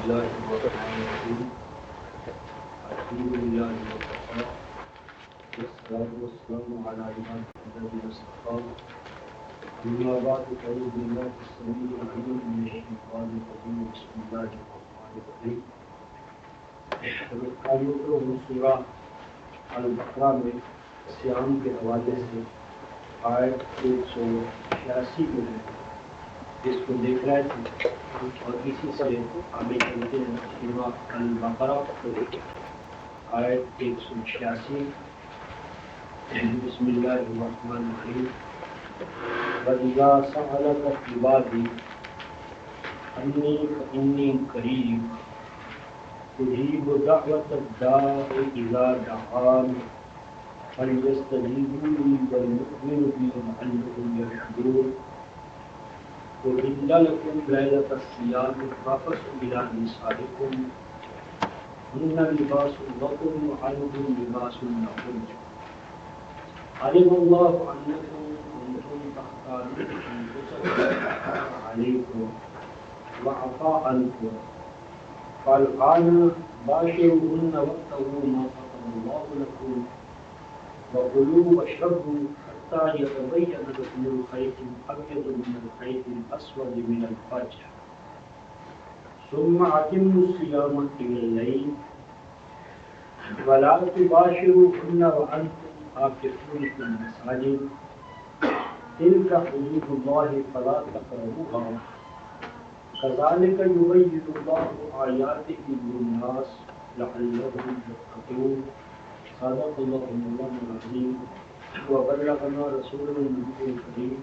الله الرحمن الرحيم الحمد لله وكفى والصلاة والسلام على عباده الذين اصطفى أما بعد فأعوذ بالله السميع العليم من الشيطان الرجيم بسم الله الرحمن الرحيم سورہ البقرہ میں صیام کے حوالے سے آیت 186 میں جس کو دیکھ رہے تھے اور اسی سے ہمیں چلتے ہیں سورہ البقرہ آیت 186 بسم اللہ الرحمن الرحیم وَإِذَا سَأَلَكَ عِبَادِي أَنِّي فَإِنِّي قَرِيبٌ أُجِيبُ دَعْوَةَ الدَّاعِ إِذَا دَعَانِ فَلْيَسْتَجِيبُوا لِي وَلْيُؤْمِنُوا بِي لَعَلَّهُمْ يَرْشُدُونَ أُحِلَّ لَكُمْ لَيْلَةَ الصِّيَامِ الرَّفَثُ إِلَىٰ نِسَائِكُمْ هُنَّ لِبَاسٌ لَكُمْ وَأَنْتُمْ لِبَاسٌ لَهُنَّ عَلِمَ اللَّهُ أَنَّكُمْ كُنتُمْ تَخْتَانُونَ أَنفُسَكُمْ عَلَيْكُمْ وَعَفَا عَنْكُمْ فَالْآنَ بَاشِرُوهُنَّ وَابْتَغُوا مَا كَتَبَ اللَّهُ لَكُمْ وَكُلُوا وَاشْرَبُوا حَتَّى يَتَبَيَّنَ لَكُمُ الْخَيْطُ الْأَبْيَضُ مِنَ الْخَيْطِ الْأَسْوَدِ مِنَ الْفَجْرِ ثُمَّ أَتِمُّوا الصِّيَامَ إِلَى اللَّيْلِ وَلَا تُبَاشِرُوهُنَّ وَأَنْتُمْ عَاكِفُونَ فِي الْمَسَاجِدِ تِلْكَ حُدُودُ اللَّهِ فَلَا تَقْرَبُوهَا كَذَلِكَ يُبَيِّنُ اللَّهُ آيَاتِهِ لِلنَّاسِ لَعَلَّهُمْ يَتَّقُونَ صدق الله مولانا العظيم وبلغنا رسوله النبي الكريم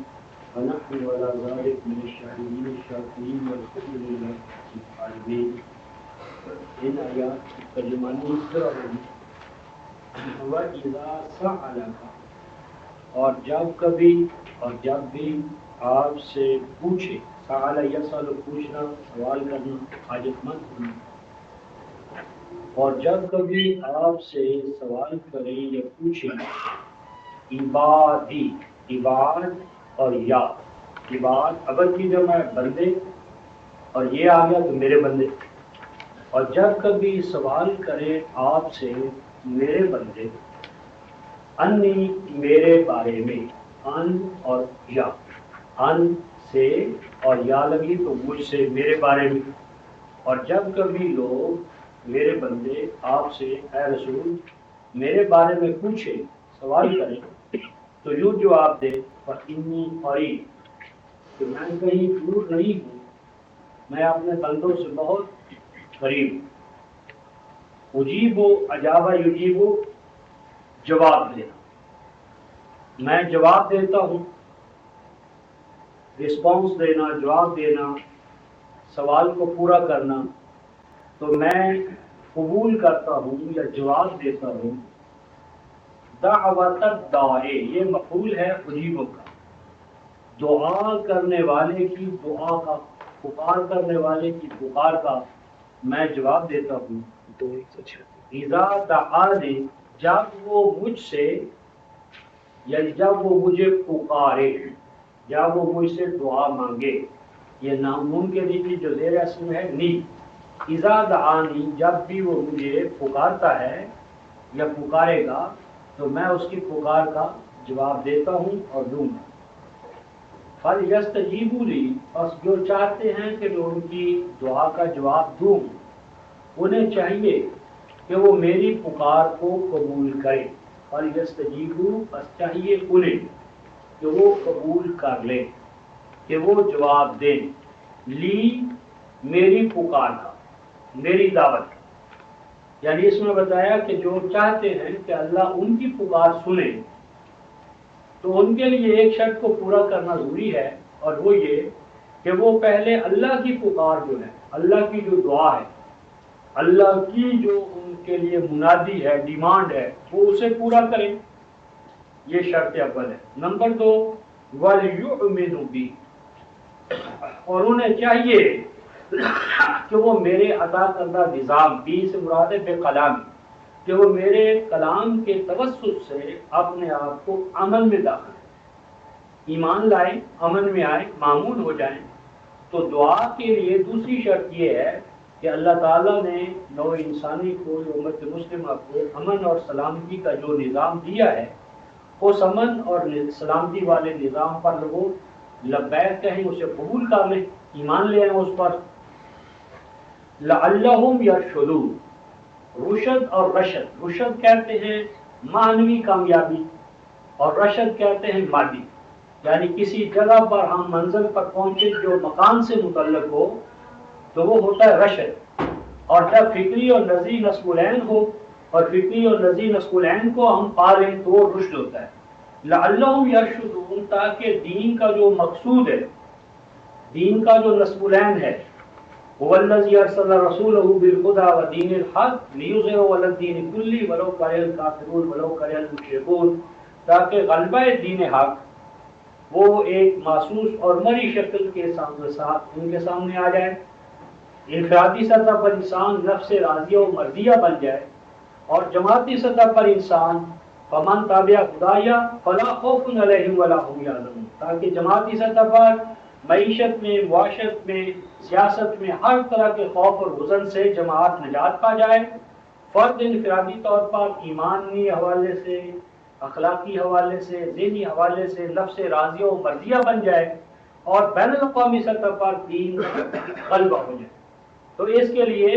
ونحن على ذلك من الشاهدين الشاكرين والحمد لله رب العالمين. ان آیات کی ترجمانی اس طرح ہوگی وَإِذَا سَأَلَكَ اور جب بھی آپ سے پوچھے سأل یسأل پوچھنا سوال کرنا حاجت مند ہونا اور جب کبھی آپ سے سوال کریں یا پوچھیں عبادی عباد اور یا عباد عبد کی جمع بندے اور یہ آ گیا تو میرے بندے اور جب کبھی سوال کریں آپ سے میرے بندے انی میرے بارے میں ان اور یا ان سے اور یا لگی تو مجھ سے میرے بارے میں اور جب کبھی لوگ میرے بندے آپ سے اے رسول میرے بارے میں پوچھے سوال کریں تو یوں جواب دے فَإِنِّي قَرِيبٌ کہ میں کہیں دور نہیں ہوں میں اپنے بندوں سے بہت قریب ہوں. اجیب اجابہ یجیب جواب دینا میں جواب دیتا ہوں رسپانس دینا جواب دینا سوال کو پورا کرنا تو میں قبول کرتا ہوں یا جواب دیتا ہوں دعوت الداعی یہ مفعول ہے اجیبوں کا دعا کرنے والے کی دعا کا پکار کرنے والے کی پکار کا میں جواب دیتا ہوں. اذا دعانی جب وہ مجھ سے یعنی جب وہ مجھے پکارے جب وہ مجھ سے دعا مانگے یہ نون کے نیچے جو زیر اسم ہے نی اذا دعانی جب بھی وہ مجھے پکارتا ہے یا پکارے گا تو میں اس کی پکار کا جواب دیتا ہوں اور دوں گا. فَلْيَسْتَجِيبُوا لِي بس جو چاہتے ہیں کہ میں ان کی دعا کا جواب دوں انہیں چاہیے کہ وہ میری پکار کو قبول کریں. فَلْيَسْتَجِيبُوا بس چاہیے انہیں کہ وہ قبول کر لیں کہ وہ جواب دیں لی میری پکار کا میری دعوت کا یعنی اس میں بتایا کہ جو چاہتے ہیں کہ اللہ ان کی پکار سنے تو ان کے لیے ایک شرط کو پورا کرنا ضروری ہے اور وہ یہ کہ وہ پہلے اللہ کی پکار جو ہے اللہ کی جو دعا ہے اللہ کی جو ان کے لیے منادی ہے ڈیمانڈ ہے وہ اسے پورا کریں یہ شرط اول ہے. نمبر 2 وَلْيُؤْمِنُوا بِي اور انہیں چاہیے کہ وہ میرے عطا کردہ نظام بھی سے مراد ہے بے کلام کہ وہ میرے کلام کے توسط سے اپنے آپ کو عمل میں داخل ایمان لائیں امن میں آئیں معمول ہو جائیں. تو دعا کے لیے دوسری شرط یہ ہے کہ اللہ تعالیٰ نے نوع انسانی کو، امت مسلمہ کو امن اور سلامتی کا جو نظام دیا ہے، اس امن اور سلامتی والے نظام پر وہ لبیک کہیں، اسے قبول کر لیں، ایمان لے آئیں اس پر. لعلہم یرشدون، رشد اور رشد، رشد کہتے ہیں معنوی کامیابی اور رشد کہتے ہیں مادی، یعنی کسی جگہ پر ہم منزل پر پہنچے جو مکان سے متعلق ہو تو وہ ہوتا ہے رشد. اور جب فکری اور نظری نصب العین ہو اور فکری اور نظری نصب العین کو ہم پالیں تو وہ رشد ہوتا ہے. لعلہم یرشدون، تاکہ دین کا جو مقصود ہے، دین کا جو نصب العین ہے، هو الذی ارسل رسولہ بالہدی ودین الحق لیظہرہ علی الدین کلہ ولو کرہ الکافرون ولو کرہ المشرکون، تاکہ غلبہ دین حق وہ ایک محسوس اور مری شکل کے ساتھ ان کے سامنے آ جائے، انفرادی سطح پر انسان نفس راضیہ و مرضیہ بن جائے، اور جماعتی سطح پر انسان فمن تابع خدایا فلا خوف علیہم ولا هم یحزنون، تاکہ جماعتی سطح پر معیشت میں، معاشرت میں، سیاست میں ہر طرح کے خوف اور حزن سے جماعت نجات پا جائے. فرد انفرادی طور پر ایمانی حوالے سے، اخلاقی حوالے سے، ذہنی حوالے سے نفس راضیہ و مرضیہ بن جائے، اور بین الاقوامی سطح پر دین غلبہ ہو جائے. تو اس کے لیے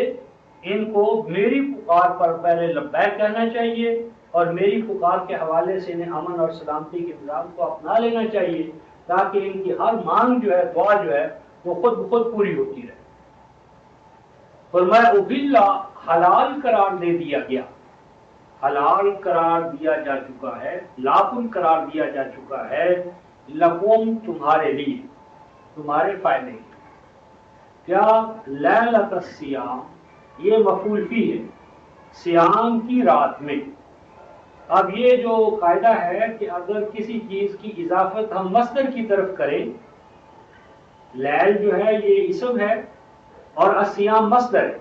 ان کو میری پکار پر پہلے لبیک کہنا چاہیے، اور میری پکار کے حوالے سے انہیں امن اور سلامتی کے نظام کو اپنا لینا چاہیے، تاکہ ان کی ہر مانگ جو ہے، دعا جو ہے، وہ خود بخود پوری ہوتی رہے. فرمایا احلا، حلال قرار دے دیا گیا، حلال قرار دیا جا چکا ہے، لاکن قرار دیا جا چکا ہے، لکم تمہارے لیے، تمہارے فائدے کے. کیا؟ لیلۃ الصیام، یہ مفعول فی ہے، صیام کی رات میں. اب یہ جو قاعدہ ہے کہ اگر کسی چیز کی اضافت ہم مصدر کی طرف کریں، لیل جو ہے یہ اسم ہے اور الصیام مصدر ہے،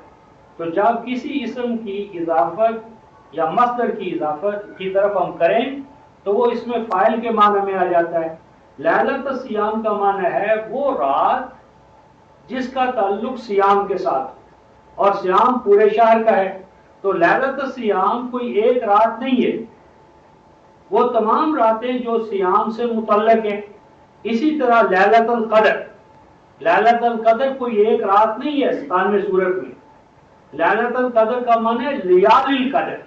تو جب کسی اسم کی اضافت یا مصدر کی اضافت کی طرف ہم کریں تو وہ اس میں فاعل کے معنی میں آ جاتا ہے. لیلۃ الصیام کا معنی ہے وہ رات جس کا تعلق صیام کے ساتھ، اور صیام پورے شہر کا ہے. تو لیلۃ الصیام کوئی ایک رات نہیں ہے، وہ تمام راتیں جو صیام سے متعلق ہیں. اسی طرح لیلۃ القدر، لیلۃ القدر کوئی ایک رات نہیں ہے 97 سورت میں. لیلۃ القدر کا معنی ہے لیالی القدر،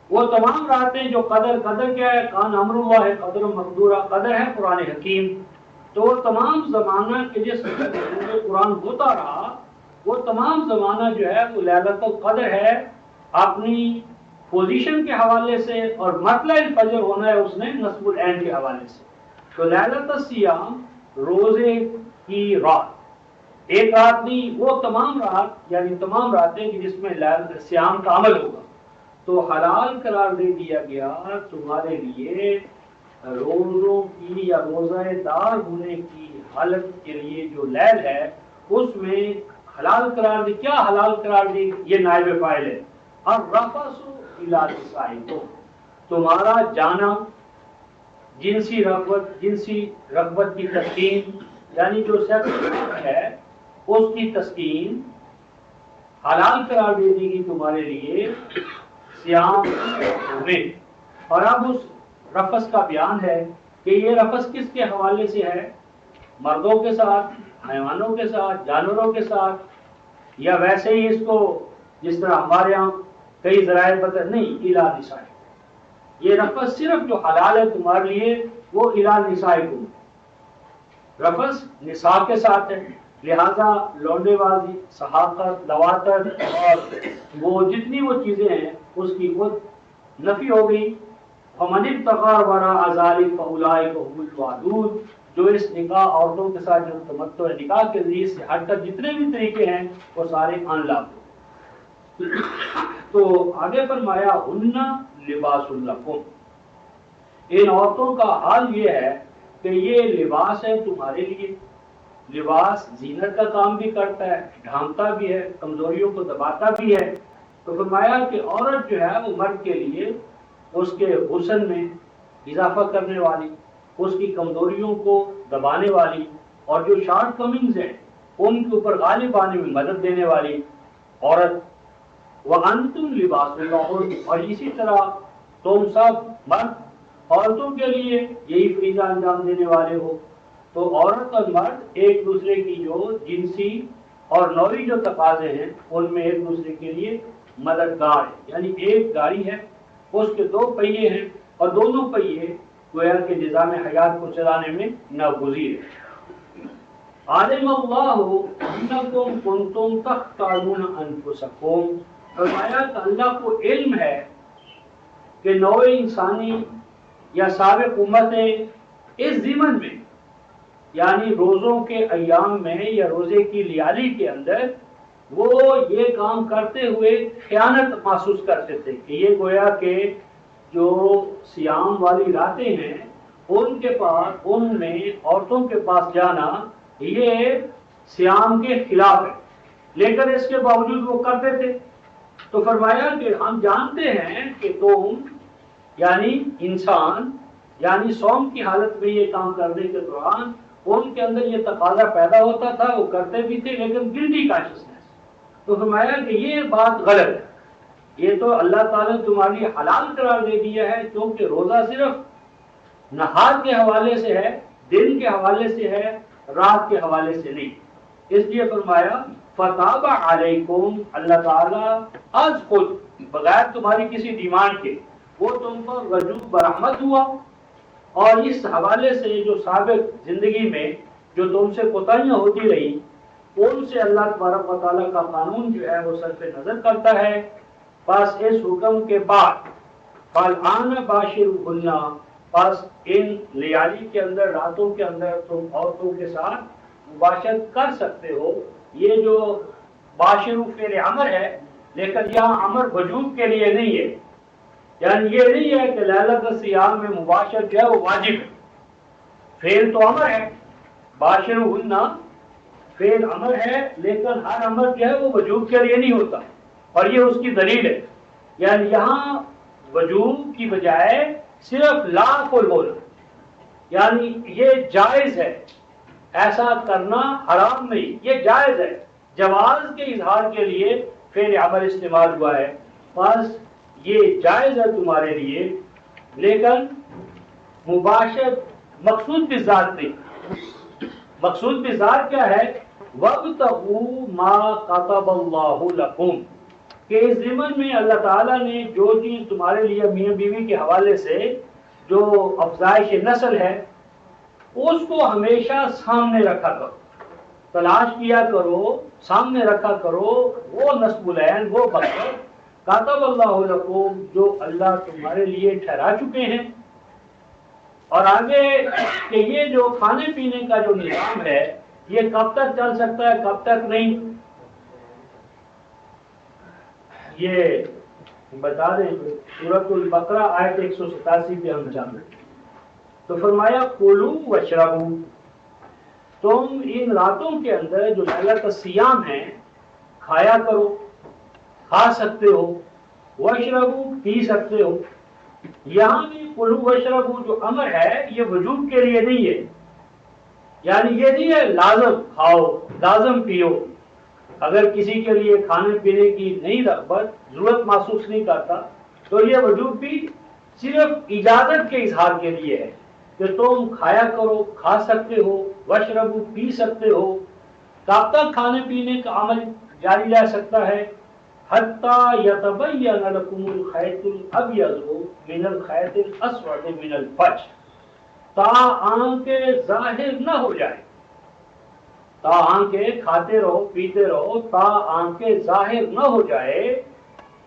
وہ تمام راتیں جو قدر کیا ہے؟ کان امر اللہ ہے قدر مقدورہ، قدر ہے قرآن حکیم. تو وہ تمام زمانہ کے جس قرآن ہوتا رہا، وہ تمام زمانہ جو ہے وہ لیلۃ القدر ہے. اپنی پوزیشن کے حوالے سے اور مطلع الفجر ہونا ہے اس نے نصب العین کے حوالے سے. تو لیلۃ الصیام روزے کی رات، ایک رات نہیں، وہ تمام رات، یعنی تمام راتیں جس میں صیام کا عمل ہوگا. تو حلال قرار دے دیا گیا تمہارے لیے روزوں کی یا روزہ دار ہونے کی حالت کے لیے جو لیل ہے اس میں حلال قرار دی. کیا حلال قرار دی؟ یہ نائب فاعل ہے. الرفث الی نسائکم، تمہارا جانا، جنسی رغبت کی تسکین، یعنی جو سیکس ہے اس کی تسکین حلال قرار دے دی گی تمہارے لیے صیام میں. اور اب اس رفث کا بیان ہے کہ یہ رفث کس کے حوالے سے ہے؟ مردوں کے ساتھ، حیوانوں کے ساتھ، جانوروں کے ساتھ، یا ویسے ہی اس کو جس طرح ہمارے ہاں کئی ذرائع پتہ نہیں، الی نساء. یہ رفث صرف جو حلال ہے تمہارے لیے وہ الی نسائکم، رفث نساء کے ساتھ ہے. لہذا لونڈے بازی، صحاقت، لواطت اور وہ جتنی وہ چیزیں ہیں اس کی خود نفی ہو گئی. فمن ابتغى وراء ذلك فاولئك هم الوادود، جو اس نکاح عورتوں کے ساتھ جو تمتع نکاح کے ذریعے سے ہٹ کر جتنے بھی طریقے ہیں وہ سارے ان لاگو. تو آگے فرمایا ہن لباس لکم، ان عورتوں کا حال یہ ہے کہ یہ لباس ہے تمہارے لیے. لباس زینت کا کام بھی کرتا ہے، ڈھانپتا بھی ہے، کمزوریوں کو دباتا بھی ہے. تو فرمایا کہ عورت جو ہے وہ مرد کے لیے اس کے حسن میں اضافہ کرنے والی، اس کی کمزوریوں کو دبانے والی، اور جو شارٹ کمنگز ہیں ان کے اوپر غالب آنے میں مدد دینے والی. عورت، وَأَنْتُمْ لِبَاسٌ لَهُنَّ، اور اسی طرح تم سب مرد عورتوں کے لیے یہی فریضہ انجام دینے والے ہو۔ تو عورت اور مرد ایک دوسرے کی جو جنسی اور نوعی جو تقاضے ہیں ان میں ایک دوسرے کے لیے مددگار ہے، یعنی ایک گاڑی ہے اس کے دو پہیے ہیں اور دونوں پہیے گویا کہ نظام حیات کو چلانے میں ناگزیر ہے۔ عالم اللہ انکم کنتم تختارون انفسکم، فرمایا کہ اللہ کو علم ہے کہ نوع انسانی یا سابق امتیں اس ضمن میں، یعنی روزوں کے ایام میں یا روزے کی لیالی کے اندر وہ یہ کام کرتے ہوئے خیانت محسوس کرتے تھے کہ یہ گویا کہ جو سیام والی راتیں ہیں ان کے پاس، ان میں عورتوں کے پاس جانا یہ سیام کے خلاف ہے، لیکن اس کے باوجود وہ کرتے تھے۔ تو فرمایا کہ ہم جانتے ہیں کہ تم یعنی انسان یعنی صوم کی حالت میں یہ کام کرنے کے دوران ان کے اندر یہ تقاضا پیدا ہوتا تھا، وہ کرتے بھی تھے لیکن گلٹی کانشسنس۔ تو فرمایا کہ یہ بات غلط ہے، یہ تو اللہ تعالیٰ نے تمہارے لیے حلال قرار دے دیا ہے، کیونکہ روزہ صرف نہار کے حوالے سے ہے، دن کے حوالے سے ہے، رات کے حوالے سے نہیں۔ اس لیے فرمایا فتاب علیکم، اللہ تعالیٰ از خود بغیر تمہاری کسی ڈیمانڈ کے وہ تم پر رجوع برحمت ہوا، اور اس حوالے سے جو سابق زندگی میں جو تم سے کوتاہیاں ہوتی رہی ان سے اللہ تبارک و تعالیٰ کا قانون جو ہے وہ صرف نظر کرتا ہے۔ بس اس حکم کے بعد فالآن باشروہن، بس ان لیالی کے اندر راتوں کے اندر تم عورتوں کے ساتھ مباشرت کر سکتے ہو۔ یہ جو باشرو فعل امر ہے لیکن یہاں امر وجوب کے لیے نہیں ہے، یعنی یہ نہیں ہے کہ لیلۃ الصیام میں مباشرت جو ہے وہ واجب ہے، فعل تو امر ہے، باشروہن فعل امر ہے لیکن ہر امر جو ہے وہ وجوب کے لیے نہیں ہوتا، اور یہ اس کی دلیل ہے۔ یعنی یہاں وجوب کی بجائے صرف لا کو بولا، یعنی یہ جائز ہے، ایسا کرنا حرام نہیں، یہ جائز ہے، جواز کے اظہار کے لیے فعل امر استعمال ہوا ہے، بس یہ جائز ہے تمہارے لیے، لیکن مباشرت مقصود بھی ذات نہیں۔ مقصود بھی ذات کیا ہے؟ وَابْتَغُوا مَا كَتَبَ اللَّهُ لَكُمْ، کہ اس ضمن میں اللہ تعالیٰ نے جو چیز تمہارے لیے میاں بیوی کے حوالے سے جو افزائش نسل ہے اس کو ہمیشہ سامنے رکھا کرو، تلاش کیا کرو، سامنے رکھا کرو وہ نسب العین، وہ بچہ کاتب اللہ لکم جو اللہ تمہارے لیے ٹھہرا چکے ہیں۔ اور آگے کہ یہ جو کھانے پینے کا جو نظام ہے یہ کب تک چل سکتا ہے کب تک نہیں، یہ بتا دیں۔ سورۃ البقرہ آیت 187 پہ ہم جانے تو فرمایا کلوا واشربوا، تم ان راتوں کے اندر جو لیلۃ الصیام ہے کھایا کرو، کھا سکتے ہو، واشربوا پی سکتے ہو۔ یہاں بھی کلوا واشربوا جو امر ہے یہ وجوب کے لیے نہیں ہے، یعنی یہ نہیں ہے لازم کھاؤ لازم پیو، اگر کسی کے لیے کھانے پینے کی نہیں رغبت ضرورت محسوس نہیں کرتا تو یہ وجوب بھی صرف اجازت کے اظہار کے لیے ہے کہ تم کھایا کرو، کھا سکتے ہو، واشربوا پی سکتے ہو۔ کب تک کھانے پینے کا عمل جاری رہ سکتا ہے؟ حتی یتبین لکم الخیط الابیض من الخیط الاسود من الفجر، تا آنکھ ظاہر نہ ہو جائے، تا آنکھیں کھاتے رہو پیتے رہو تا آنکھیں ظاہر نہ ہو جائے،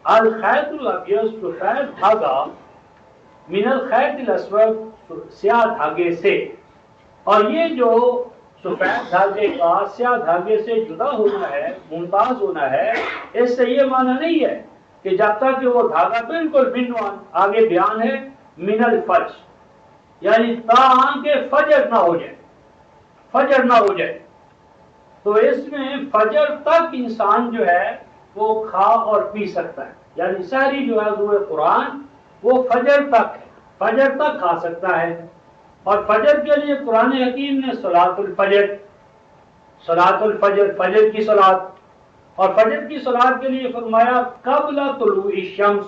الخیط الابیض سفید دھاگا، من الخیط الاسود سیاہ دھاگے سے، اور یہ جو سفید دھاگے کا سیاہ دھاگے سے جدا ہونا ہے، ممتاز ہونا ہے، اس سے یہ معنی نہیں ہے کہ جب تک کہ وہ دھاگا بالکل بنوان، آگے بیان ہے من الفجر، یعنی تا آنکھیں فجر نہ ہو جائے، فجر نہ ہو جائے۔ تو اس میں فجر تک انسان جو ہے وہ کھا اور پی سکتا ہے، یعنی سحری جو ہے حضور قرآن وہ فجر تک ہے، فجر تک کھا سکتا ہے۔ اور فجر کے لیے قرآن حکیم نے صلاۃ الفجر، صلاۃ الفجر، فجر کی صلاۃ، اور فجر کی صلاۃ کے لیے فرمایا قبل طلوع الشمس،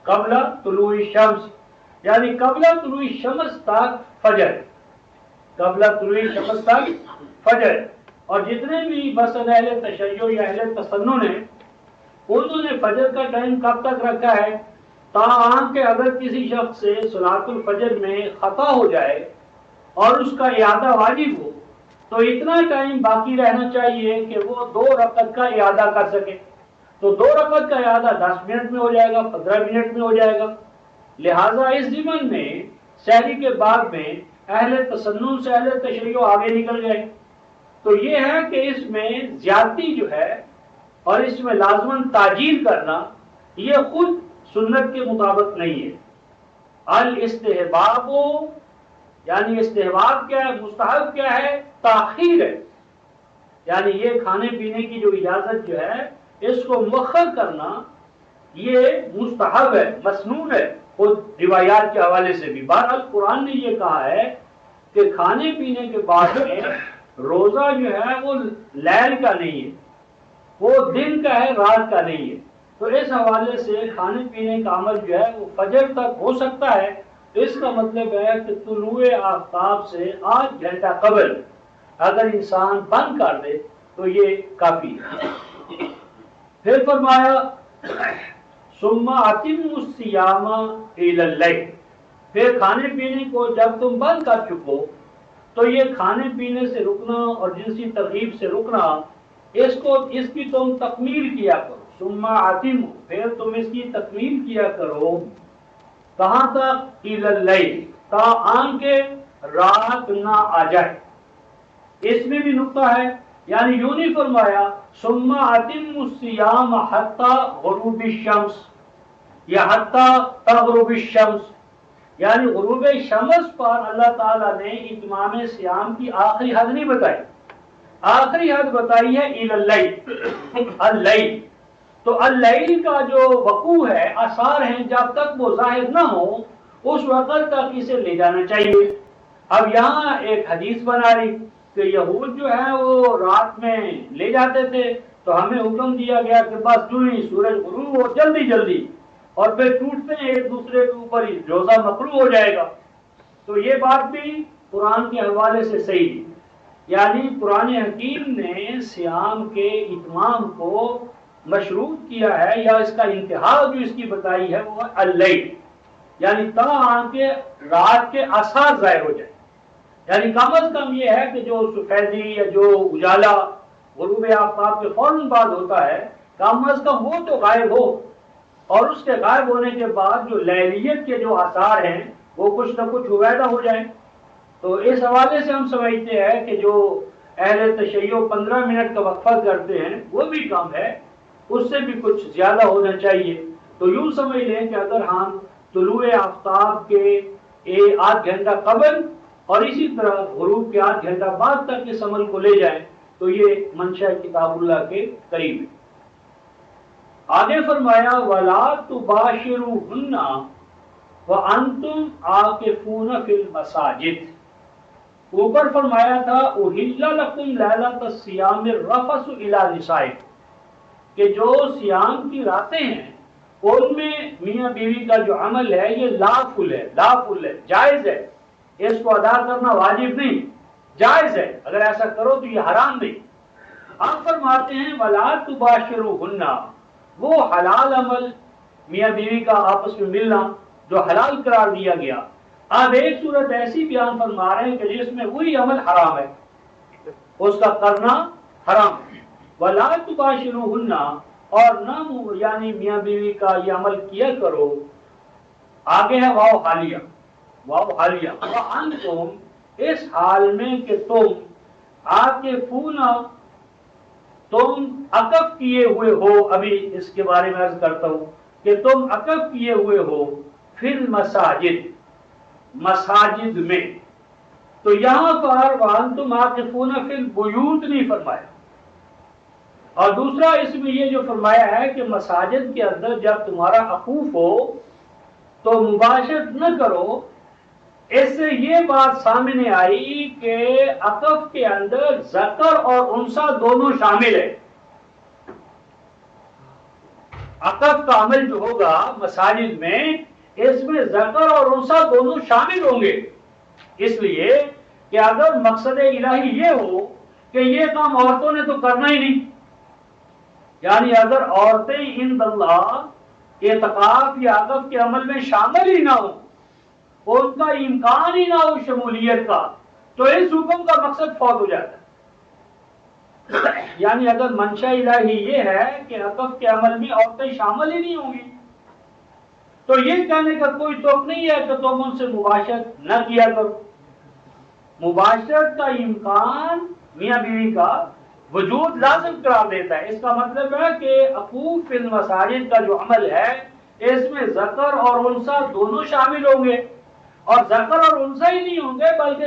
قبل طلوع الشمس، یعنی قبل طلوع الشمس تک فجر، قبل طلوع الشمس تک فجر۔ اور جتنے بھی مثلا اہل تشیع یا اہل تسنن ہیں، انہوں نے فجر کا ٹائم کب تک رکھا ہے؟ تاہم کہ اگر کسی شخص سے صلاۃ الفجر میں خطا ہو جائے اور اس کا اعادہ واجب ہو تو اتنا ٹائم باقی رہنا چاہیے کہ وہ 2 رکعت کا اعادہ کر سکے۔ تو 2 رکعت کا اعادہ 10 منٹ میں ہو جائے گا، 15 منٹ میں ہو جائے گا۔ لہٰذا اس ضمن میں سحری کے بعد میں اہل تسنن سے اہل تشیع آگے نکل گئے۔ تو یہ ہے کہ اس میں زیادتی جو ہے اور اس میں لازماً تعجیل کرنا یہ خود سنت کے مطابق نہیں ہے۔ الاستحباب، یعنی استحباب کیا ہے، مستحب کیا ہے؟ تاخیر ہے، یعنی یہ کھانے پینے کی جو اجازت جو ہے اس کو مؤخر کرنا یہ مستحب ہے، مسنون ہے، خود روایات کے حوالے سے بھی۔ بہرحال قرآن نے یہ کہا ہے کہ کھانے پینے کے بعد میں روزہ جو ہے وہ لیل کا نہیں ہے، وہ دن کا ہے، رات کا نہیں ہے۔ تو اس حوالے سے کھانے پینے کا عمل جو ہے وہ فجر تک ہو سکتا ہے۔ اس کا مطلب ہے کہ طلوع آفتاب سے 8 گھنٹہ قبل اگر انسان بند کر دے تو یہ کافی ہے۔ پھر فرمایا ثم اتموا الصیام الی اللیل، پھر کھانے پینے کو جب تم بند کر چکو تو یہ کھانے پینے سے رکنا اور جنسی ترغیب سے رکنا اس کی تم تکمیل کیا کرو۔ ثم اتموا، پھر تم اس کی تکمیل کیا کرو، کہاں تک؟ الی اللیل، تاآن کے رات نہ آ جائے۔ اس میں بھی نقطہ ہے، یعنی یوں نہیں فرمایا ثم اتموا الصیام حتی غروب الشمس یا حتی تغرب الشمس، یعنی غروب شمس پر اللہ تعالیٰ نے اتمام صیام کی آخری حد نہیں بتائی، آخری حد بتائی ہے الی اللیل، اللیل۔ تو اللیل کا جو وقوع ہے، آثار ہیں، جب تک وہ ظاہر نہ ہو اس وقت تک اسے لے جانا چاہیے۔ اب یہاں ایک حدیث بنا رہی کہ یہود جو ہے وہ رات میں لے جاتے تھے، تو ہمیں حکم دیا گیا کہ بس جو ہی سورج غروب ہو جلدی جلدی، اور پھر ٹوٹتے ہیں ایک دوسرے کے اوپر ہی، روزہ مقروع ہو جائے گا۔ تو یہ بات بھی قرآن کے حوالے سے صحیح ہے، یعنی قرآن حکیم نے صیام کے اتمام کو مشروط کیا ہے، یا اس کا انتہا جو اس کی بتائی ہے وہ اللیل، یعنی تاآن کے رات کے آثار ظاہر ہو جائے، یعنی کم از کم یہ ہے کہ جو سفیدی یا جو اجالا غروب آفتاب کے فوراً بعد ہوتا ہے کم از کم وہ تو غائب ہو، اور اس کے غائب ہونے کے بعد جو لیلیت کے جو آثار ہیں وہ کچھ نہ کچھ عویدہ ہو جائیں۔ تو اس حوالے سے ہم سمجھتے ہیں کہ جو اہل تشیع 15 منٹ کا وقفہ کرتے ہیں وہ بھی کم ہے، اس سے بھی کچھ زیادہ ہونا چاہیے۔ تو یوں سمجھ لیں کہ اگر ہم طلوع آفتاب کے 8 گھنٹہ قبل اور اسی طرح غروب کے 8 گھنٹہ بعد تک اس عمل کو لے جائیں تو یہ منشا کتاب اللہ کے قریب ہے۔ آگے فرمایا وَلَا تُبَاشِرُوهُنَّ وَأَنْتُمْ عَاكِفُونَ فِي الْمَسَاجِدِ، اوپر فرمایا تھا أُحِلَّ لَكُمْ لَيْلَةَ الصِّيَامِ الرَّفَثُ إِلَى نِسَائِكُمْ، کہ جو صیام کی راتیں ہیں ان میں میاں بیوی کا جو عمل ہے یہ لافل ہے، جائز ہے، اس کو ادا کرنا واجب نہیں، جائز ہے، اگر ایسا کرو تو یہ حرام نہیں۔ آپ فرماتے ہیں وَلَا تُبَاشِرُوهُنَّ، وہ حلال عمل میاں بیوی کا آپس میں ملنا جو حلال قرار دیا گیا، اب ایک صورت ایسی بیان فرما رہے ہیں کہ جس میں وہی عمل حرام ہے، اس کا کرنا حرام ہے۔ وَلَا تُبَاشِرُوهُنَّ، اور نہ یعنی میاں بیوی کا یہ عمل کیا کرو، آگے ہے واو حالیہ، وَأَنْتُمْ، اس حال میں کہ تم عاکفون، تم عقف کیے ہوئے ہو، ابھی اس کے بارے میں عرض کرتا ہوں کہ تم عقف کیے ہوئے ہو فی المساجد، مساجد میں۔ تو یہاں پر وَأَنْتُمْ عَاكِفُونَ فِي الْبُيُوتِ نہیں فرمایا، اور دوسرا اس میں یہ جو فرمایا ہے کہ مساجد کے اندر جب تمہارا عقوف ہو تو مباشرت نہ کرو، اس سے یہ بات سامنے آئی کہ عقف کے اندر ذکر اور انثیٰ دونوں شامل ہے، عقب کا عمل جو ہوگا مساجد میں، اس میں ذکر اور انثی دونوں شامل ہوں گے، اس لیے کہ اگر مقصد الہی یہ ہو کہ یہ کام عورتوں نے تو کرنا ہی نہیں، یعنی اگر عورتیں عند اللہ اعتکاف یا عقب کے عمل میں شامل ہی نہ ہو، ان کا امکان ہی نہ ہو شمولیت کا، تو اس حکم کا مقصد فوت ہو جاتا ہے۔ یعنی اگر منشا الہی یہ ہے کہ عقب کے عمل میں عورتیں شامل ہی نہیں ہوں گی، تو یہ کہنے کا کوئی توق نہیں ہے کہ تم ان سے مباشرت نہ کیا کرو۔ مباشرت کا امکان میاں بیوی کا وجود لازم قرار دیتا ہے۔ اس کا مطلب ہے کہ عقوف فی المساجد کا جو عمل ہے، اس میں ذکر اور انثی دونوں شامل ہوں گے، اور ذکر اور انثی ہی نہیں ہوں گے بلکہ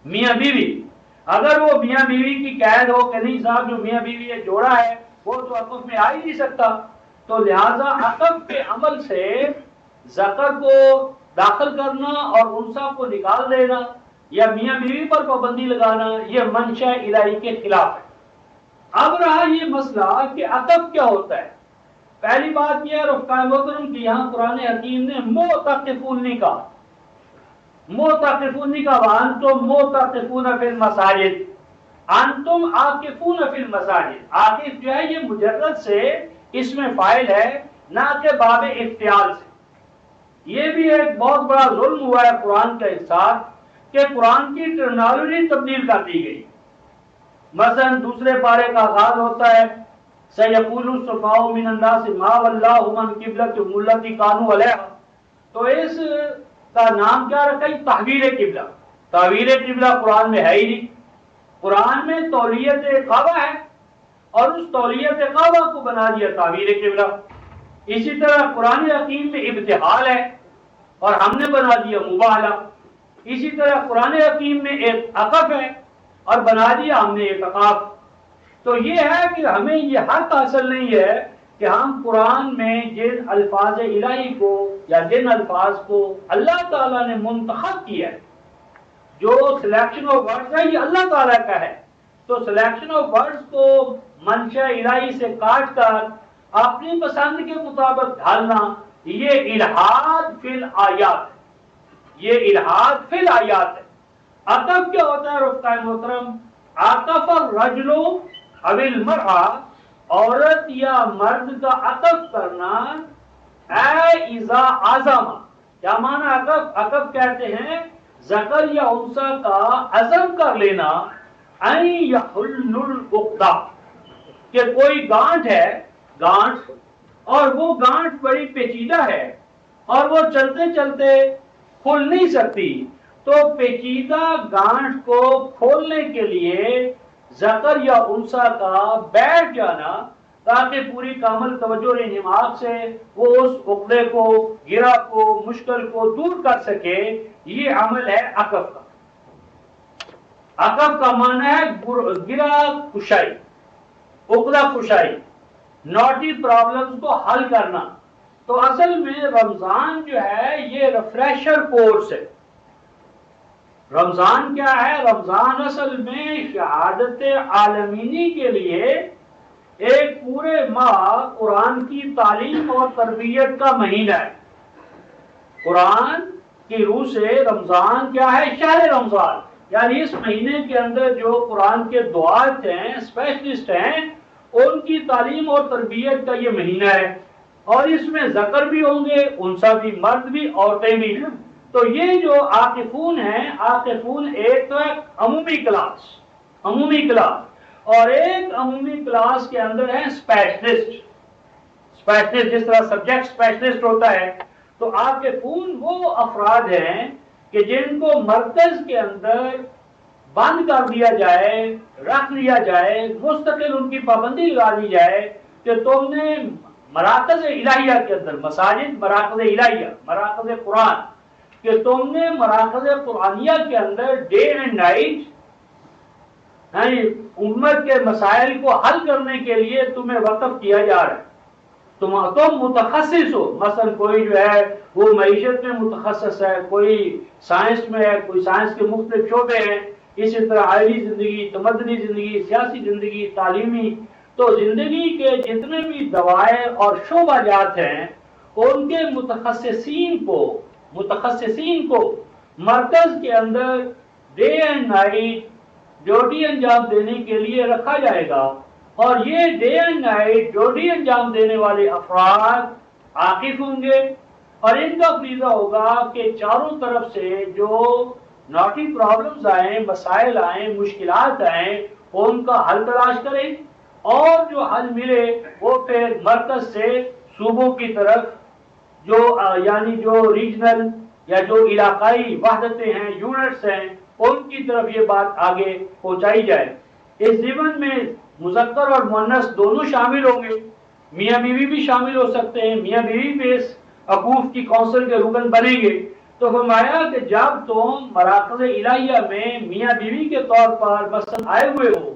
میاں بیوی اگر وہ میاں بیوی کی قید ہو کہ نہیں صاحب جو میاں بیوی یہ جوڑا ہے وہ تو عقب میں آ ہی نہیں سکتا، تو لہذا عقب کے عمل سے ذکر کو داخل کرنا اور انثی کو نکال دینا یا میاں بیوی پر پابندی لگانا، یہ منشا الہی کے خلاف ہے۔ اب رہا یہ مسئلہ کہ عقب کیا ہوتا ہے۔ پہلی بات یہ ہے رفقائے محترم کہ یہاں قرآن حکیم نے معتکفون نہیں کہا، معتکفون نہیں کہا، انتم معتکفون فی المساجد، انتم عاکفون فی المساجد۔ عاکف جو ہے یہ مجرد سے اس میں فاعل ہے، نہ کہ باب افتعال سے۔ یہ بھی ایک بہت بڑا ظلم ہوا ہے قرآن کے ساتھ کہ قرآن کی ٹرمینالوجی تبدیل کر دی گئی۔ مثلا دوسرے پارے کا آغاز ہوتا ہے سَيَقُولُ السُّفَهَاءُ مِنَ النَّاسِ مَا وَلَّاهُمْ عَنْ قِبْلَتِهِمُ الَّتِي كَانُوا عَلَيْهَا، تو اس کا نام کیا رکھا ہے؟ تحویل قبلہ۔ تحویل قبلہ قرآن میں ہے ہی نہیں، قرآن میں تولیت کعبہ ہے اور اس تولیت کعبہ کو بنا دیا تحویل قبلہ۔ اسی طرح قرآن حکیم میں ابتحال ہے اور ہم نے بنا دیا مباہلہ۔ اسی طرح قرآن حکیم میں ایک عقف ہے اور بنا دیا ہم نے اعتکاف۔ تو یہ ہے کہ ہمیں یہ حق حاصل نہیں ہے کہ ہم قرآن میں جن الفاظ الہی کو یا جن الفاظ کو اللہ تعالیٰ نے منتخب کیا ہے، جو سلیکشن آف ورڈز ہے یہ اللہ تعالیٰ کا ہے، تو سلیکشن آف ورڈز کو منشا الہی سے کاٹ کر اپنی پسند کے مطابق ڈھالنا، یہ الحاد فی الآیات ہے، یہ الحاد فی الآیات ہے۔ عطف کیا ہوتا ہے رفقائے محترم؟ عطف الرجل او المرأة، عورت یا مرد کا عطف کرنا، اے اذا عزم، کیا معنی عطف؟ عطف کہتے ہیں ذکر یا انثی کا عزم کر لینا، ان یحل العقدہ، کہ کوئی گانٹھ ہے، گانٹھ، اور وہ گانٹھ بڑی پیچیدہ ہے اور وہ چلتے چلتے کھل نہیں سکتی، تو پیچیدہ گانٹھ کو کھولنے کے لیے ذکر یا انثی کا بیٹھ جانا تاکہ پوری کامل توجہ اور انہماک سے وہ اس عقدے کو، گرہ کو، مشکل کو دور کر سکے، یہ عمل ہے عقف کا۔ عقف کا معنی ہے گرہ کشائی، عقدہ کشائی، ناٹی پرابلمز کو حل کرنا۔ تو اصل میں رمضان جو ہے یہ ریفریشر کورس ہے۔ رمضان کیا ہے؟ رمضان اصل میں شہادت عالمینی کے لیے ایک پورے ماہ قرآن کی تعلیم اور تربیت کا مہینہ ہے۔ قرآن کی روح سے رمضان کیا ہے؟ شہر رمضان، یعنی اس مہینے کے اندر جو قرآن کے دعات ہیں، اسپیشلسٹ ہیں، ان کی تعلیم اور تربیت کا یہ مہینہ ہے، اور اس میں ذکر بھی ہوں گے، انثی بھی، مرد بھی، عورتیں بھی ہیں۔ تو یہ جو عاکفون ہیں، عاکفون ایک تو ہے عمومی کلاس، عمومی کلاس، اور ایک عمومی کلاس کے اندر ہے اسپیشلسٹ۔ اسپیشلسٹ جس طرح سبجیکٹ اسپیشلسٹ ہوتا ہے، تو عاکفون وہ افراد ہیں کہ جن کو مرکز کے اندر بند کر دیا جائے، رکھ لیا جائے، مستقل ان کی پابندی لگا دی جائے کہ تم نے مراکز الہیہ کے اندر، مساجد مراکز الہیہ، مراکز قرآن، کہ تم نے مراکز قرآنیہ کے اندر ڈے اینڈ نائٹ امت کے مسائل کو حل کرنے کے لیے تمہیں وقف کیا جا رہا ہے۔ تم متخصص ہو، مثلا کوئی جو ہے وہ معیشت میں متخصص ہے، کوئی سائنس میں ہے، کوئی سائنس کے مختلف شعبے ہیں، اسی طرح عائلی زندگی، تمدنی زندگی، سیاسی زندگی، تعلیمی تو زندگی کے جتنے بھی دوائیں اور شعبہ جات ہیں ان کے متخصصین کو مرکز کے another day and night duty انجام دینے کے لیے رکھا جائے گا، اور یہ ڈے اینڈ نائٹ ڈیوٹی انجام دینے والے افراد عاقف ہوں گے، اور ان کا فریضہ ہوگا کہ چاروں طرف سے جو ناٹی پرابلمز آئیں، مسائل آئیں، مشکلات آئیں، ان کا حل تلاش کریں، اور جو حل ملے وہ پھر مرکز سے صوبوں کی طرف یعنی جو ریجنل یا جو علاقائی وحدتیں ہیں، یونٹس ہیں، ان کی طرف یہ بات آگے پہنچائی جائے۔ اس ضمن میں مذکر اور مؤنث دونوں شامل ہوں گے، میاں بیوی بھی شامل ہو سکتے ہیں، میاں بیوی بھی اس عقوف کی کونسل کے رکن بنیں گے۔ تو فرمایا کہ جب تم مراکز الہیہ میں میاں بیوی کے طور پر مثلا آئے ہوئے ہو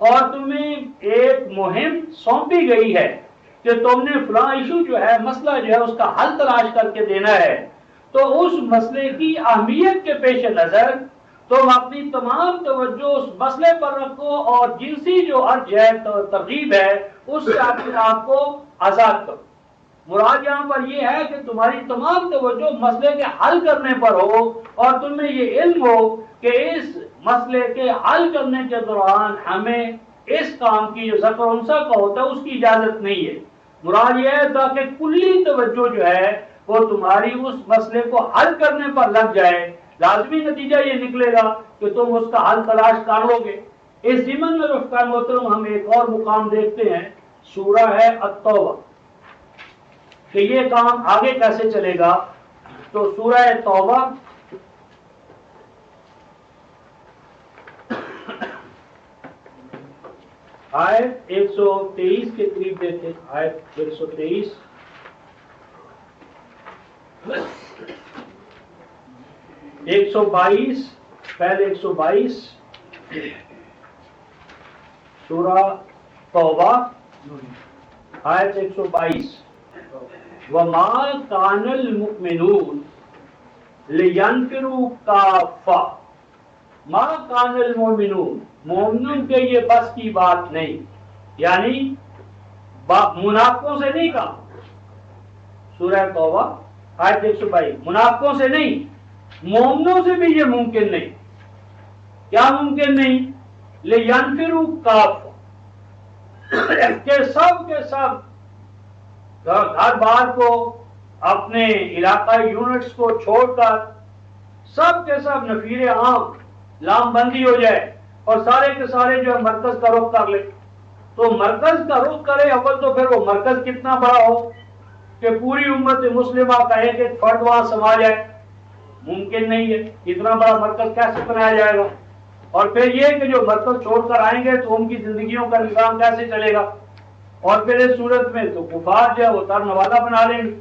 اور تمہیں ایک مہم سونپی گئی ہے کہ تم نے فلاں ایشو جو ہے، مسئلہ جو ہے، اس کا حل تلاش کر کے دینا ہے، تو اس مسئلے کی اہمیت کے پیش نظر تم اپنی تمام توجہ اس مسئلے پر رکھو، اور جنسی جو ارج ہے، ترغیب ہے، اس سے اپنے آپ کو آزاد کرو۔ مراد یہاں پر یہ ہے کہ تمہاری تمام توجہ مسئلے کے حل کرنے پر ہو، اور تمہیں یہ علم ہو کہ اس مسئلے کے حل کرنے کے دوران ہمیں اس کام کی جو ذکر انثیٰ کا ہوتا ہے اس کی اجازت نہیں ہے۔ مراد یہ ہے تاکہ کلی توجہ جو ہے وہ تمہاری اس مسئلے کو حل کرنے پر لگ جائے، لازمی نتیجہ یہ نکلے گا کہ تم اس کا حل تلاش کر لو گے۔ اس ضمن میں رفقا محترم ہم ایک اور مقام دیکھتے ہیں، سورہ ہے التوبہ، کہ یہ کام آگے کیسے چلے گا۔ تو سورہ توبہ آیت 123 کے قریب دیکھیں، آیت 123 122 پہلے 122 سورہ توبہ آیت 122 وَمَا كَانَ الْمُؤْمِنُونَ لِيَنْفِرُوا كَافَّةً مَا كَانَ الْمُؤْمِنُونَ مومنوں کے یہ بس کی بات نہیں، یعنی منافقوں سے نہیں کہا، سورہ توبہ آیت 122 منافقوں سے نہیں، مومنوں سے بھی یہ ممکن نہیں۔ کیا ممکن نہیں؟ لِيَنْفِرُوا كَافَّةً کہ سب کے سب گھر بار کو، اپنے علاقائی یونٹس کو چھوڑ کر سب کے سب نفیر عام لام بندی ہو جائے، اور سارے کے سارے جو ہے مرکز کا رخ کر لے۔ تو مرکز کا رخ کرے، اول تو پھر وہ مرکز کتنا بڑا ہو کہ پوری امت مسلمہ کا ایک ایک فرد وہاں سما جائے، ممکن نہیں ہے، اتنا بڑا مرکز کیسے بنایا جائے گا؟ اور پھر یہ کہ جو مرکز چھوڑ کر آئیں گے تو ان کی زندگیوں کا نظام کیسے چلے گا؟ اور پھر اس صورت میں تو کفار جو ہے وہ تر نوازہ بنا لیں گے۔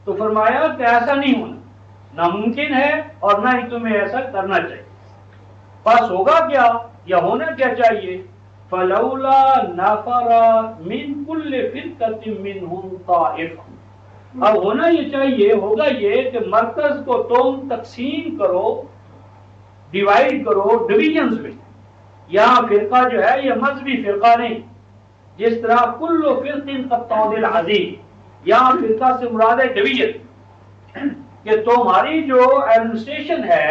تو فرمایا کہ ایسا نہیں ہونا، ناممکن ہے، اور نہ ہی تمہیں ایسا کرنا چاہیے۔ بس ہوگا کیا یا ہونا کیا چاہیے؟ فَلَوْلَا نَفَرَ مِن كُلِّ فِرْقَةٍ مِّنْهُمْ طَائِفَةٌ اب ہونا یہ چاہیے، ہوگا یہ کہ مرکز کو تم تقسیم کرو، ڈیوائیڈ کرو ڈویژنز میں۔ یہاں فرقہ جو ہے یہ مذہبی فرقہ نہیں، جس طرح کل فرق قطعود العظیم، یہاں فرقہ سے مراد ہے ڈویژن، کہ تمہاری جو ایڈمنسٹریشن ہے،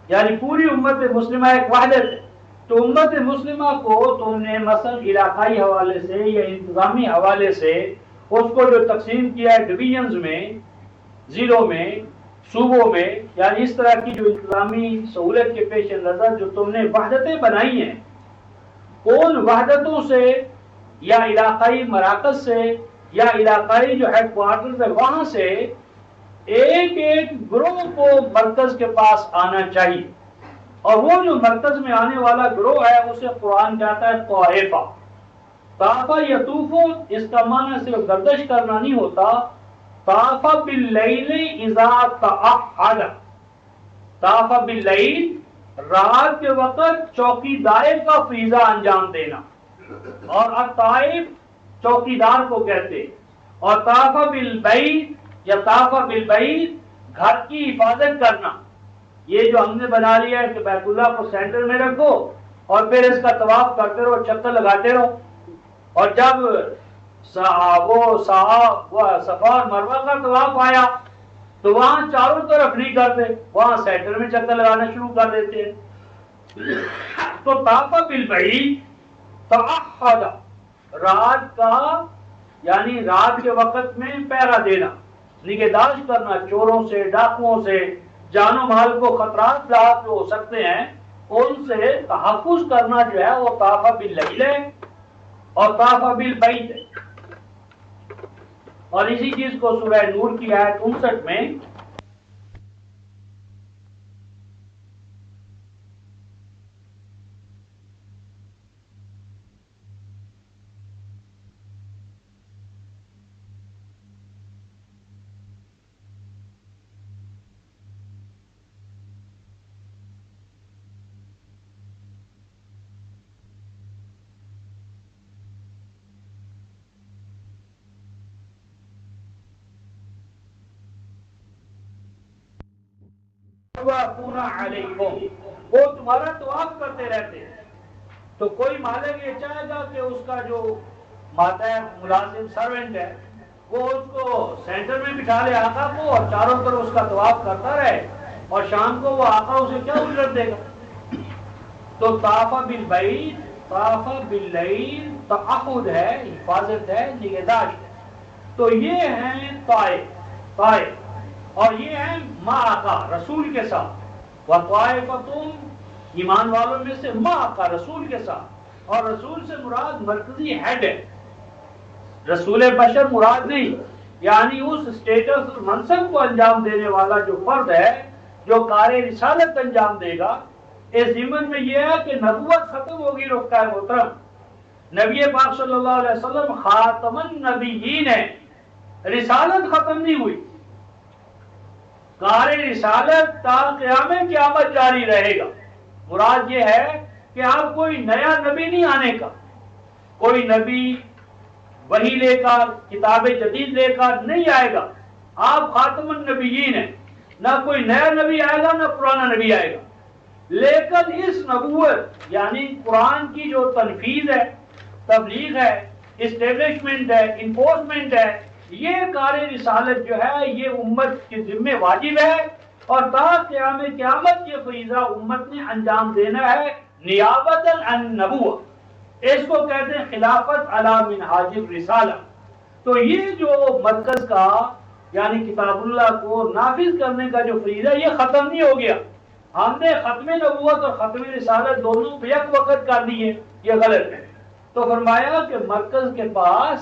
یعنی پوری امت مسلمہ ایک وحدت ہے، تو امت مسلمہ کو تم نے مثلا علاقائی حوالے سے یا انتظامی حوالے سے اس کو جو تقسیم کیا ہے ڈویژنز میں، ضلعوں میں، صوبوں میں، یعنی اس طرح کی جو انتظامی سہولت کے پیش نظر جو تم نے وحدتیں بنائی ہیں، ان وحدتوں سے یا علاقائی مراکز سے یا علاقائی جو ہیڈ کوارٹرز ہے وہاں سے ایک ایک گروہ کو مرکز کے پاس آنا چاہیے، اور وہ جو مرکز میں آنے والا گروہ ہے اسے قرآن کہتا ہے طائفہ۔ طائفہ یطوفو، اس کا معنی صرف گردش کرنا نہیں ہوتا، طائفہ باللیل اذا تعہد، طائفہ باللیل رات کے وقت چوکیداری کا فریضہ انجام دینا، اور الطائف چوکیدار کو کہتے، اور طائفہ بالبیت یا طائفہ بالبیت گھر کی حفاظت کرنا۔ یہ جو ہم نے بنا لیا ہے کہ بیت اللہ کو سینٹر میں رکھو اور پھر اس کا طواف کرتے رہو، چکر لگاتے رہو. اور جب وہ صفا اور مروہ کا طواف آیا تو وہاں چاروں طرف نہیں کرتے، وہاں سینٹر میں چکر لگانا شروع کر دیتے ہیں. تو طاف بالبعید تعہد، رات کا یعنی رات کے وقت میں پہرا دینا، نگہداشت کرنا چوروں سے، ڈاکوؤں سے، جان و مال کو خطرات لاحق جو ہو سکتے ہیں ان سے تحفظ کرنا جو ہے وہ طاف باللیل ہے اور طاف بالبیت ہے. اور اسی چیز کو سورہ نور کی آیت 59 میں علیکم، وہ تمہارا طواف کرتے رہتے ہیں. تو کوئی مالک یہ چاہے گا کہ اس کا جو ماتحت ملازم سروینٹ ہے وہ اس کو سینٹر میں بٹھا لے آقا کو اور چاروں طرف اس کا طواف کرتا رہے اور شام کو وہ آقا اسے کیا اجرت دے گا؟ تو طاف بالبیت، طاف باللیل تعہد ہے، حفاظت ہے، نگہداشت ہے. تو یہ ہیں طائف اور یہ ہیں ما آقا رسول کے ساتھ. وطائفتم ایمان والوں میں سے ما آقا رسول کے ساتھ، اور رسول سے مراد مرکزی ہیڈ ہے، رسول بشر مراد نہیں. یعنی اس اسٹیٹس منصب کو انجام دینے والا جو فرد ہے جو کار رسالت انجام دے گا. اس ضمن میں یہ ہے کہ نبوت ختم ہوگی رفقائے محترم. نبی پاک صلی اللہ علیہ وسلم خاتم النبیین ہے، رسالت ختم نہیں ہوئی. کار رسالت تا قیام قیامت جاری رہے گا. مراد یہ ہے کہ آپ کوئی نیا نبی نہیں آنے کا، کوئی نبی وحی لے کر کتاب جدید لے کر نہیں آئے گا. آپ خاتم النبیین ہیں، نہ کوئی نیا نبی آئے گا نہ پرانا نبی آئے گا. لیکن اس نبوت یعنی قرآن کی جو تنفیذ ہے، تبلیغ ہے، اسٹیبلشمنٹ ہے، انفورسمنٹ ہے، یہ کار رسالت جو ہے یہ امت کے ذمہ واجب ہے اور تا قیام قیامت یہ فریضہ امت نے انجام دینا ہے نیابت عن نبوت. اس کو کہتے ہیں خلافت علی منہاج الرسالہ. تو یہ جو مرکز کا یعنی کتاب اللہ کو نافذ کرنے کا جو فریضہ یہ ختم نہیں ہو گیا. ہم نے ختم نبوت اور ختم رسالت دونوں یک وقت کر دیے، یہ غلط ہے. تو فرمایا کہ مرکز کے پاس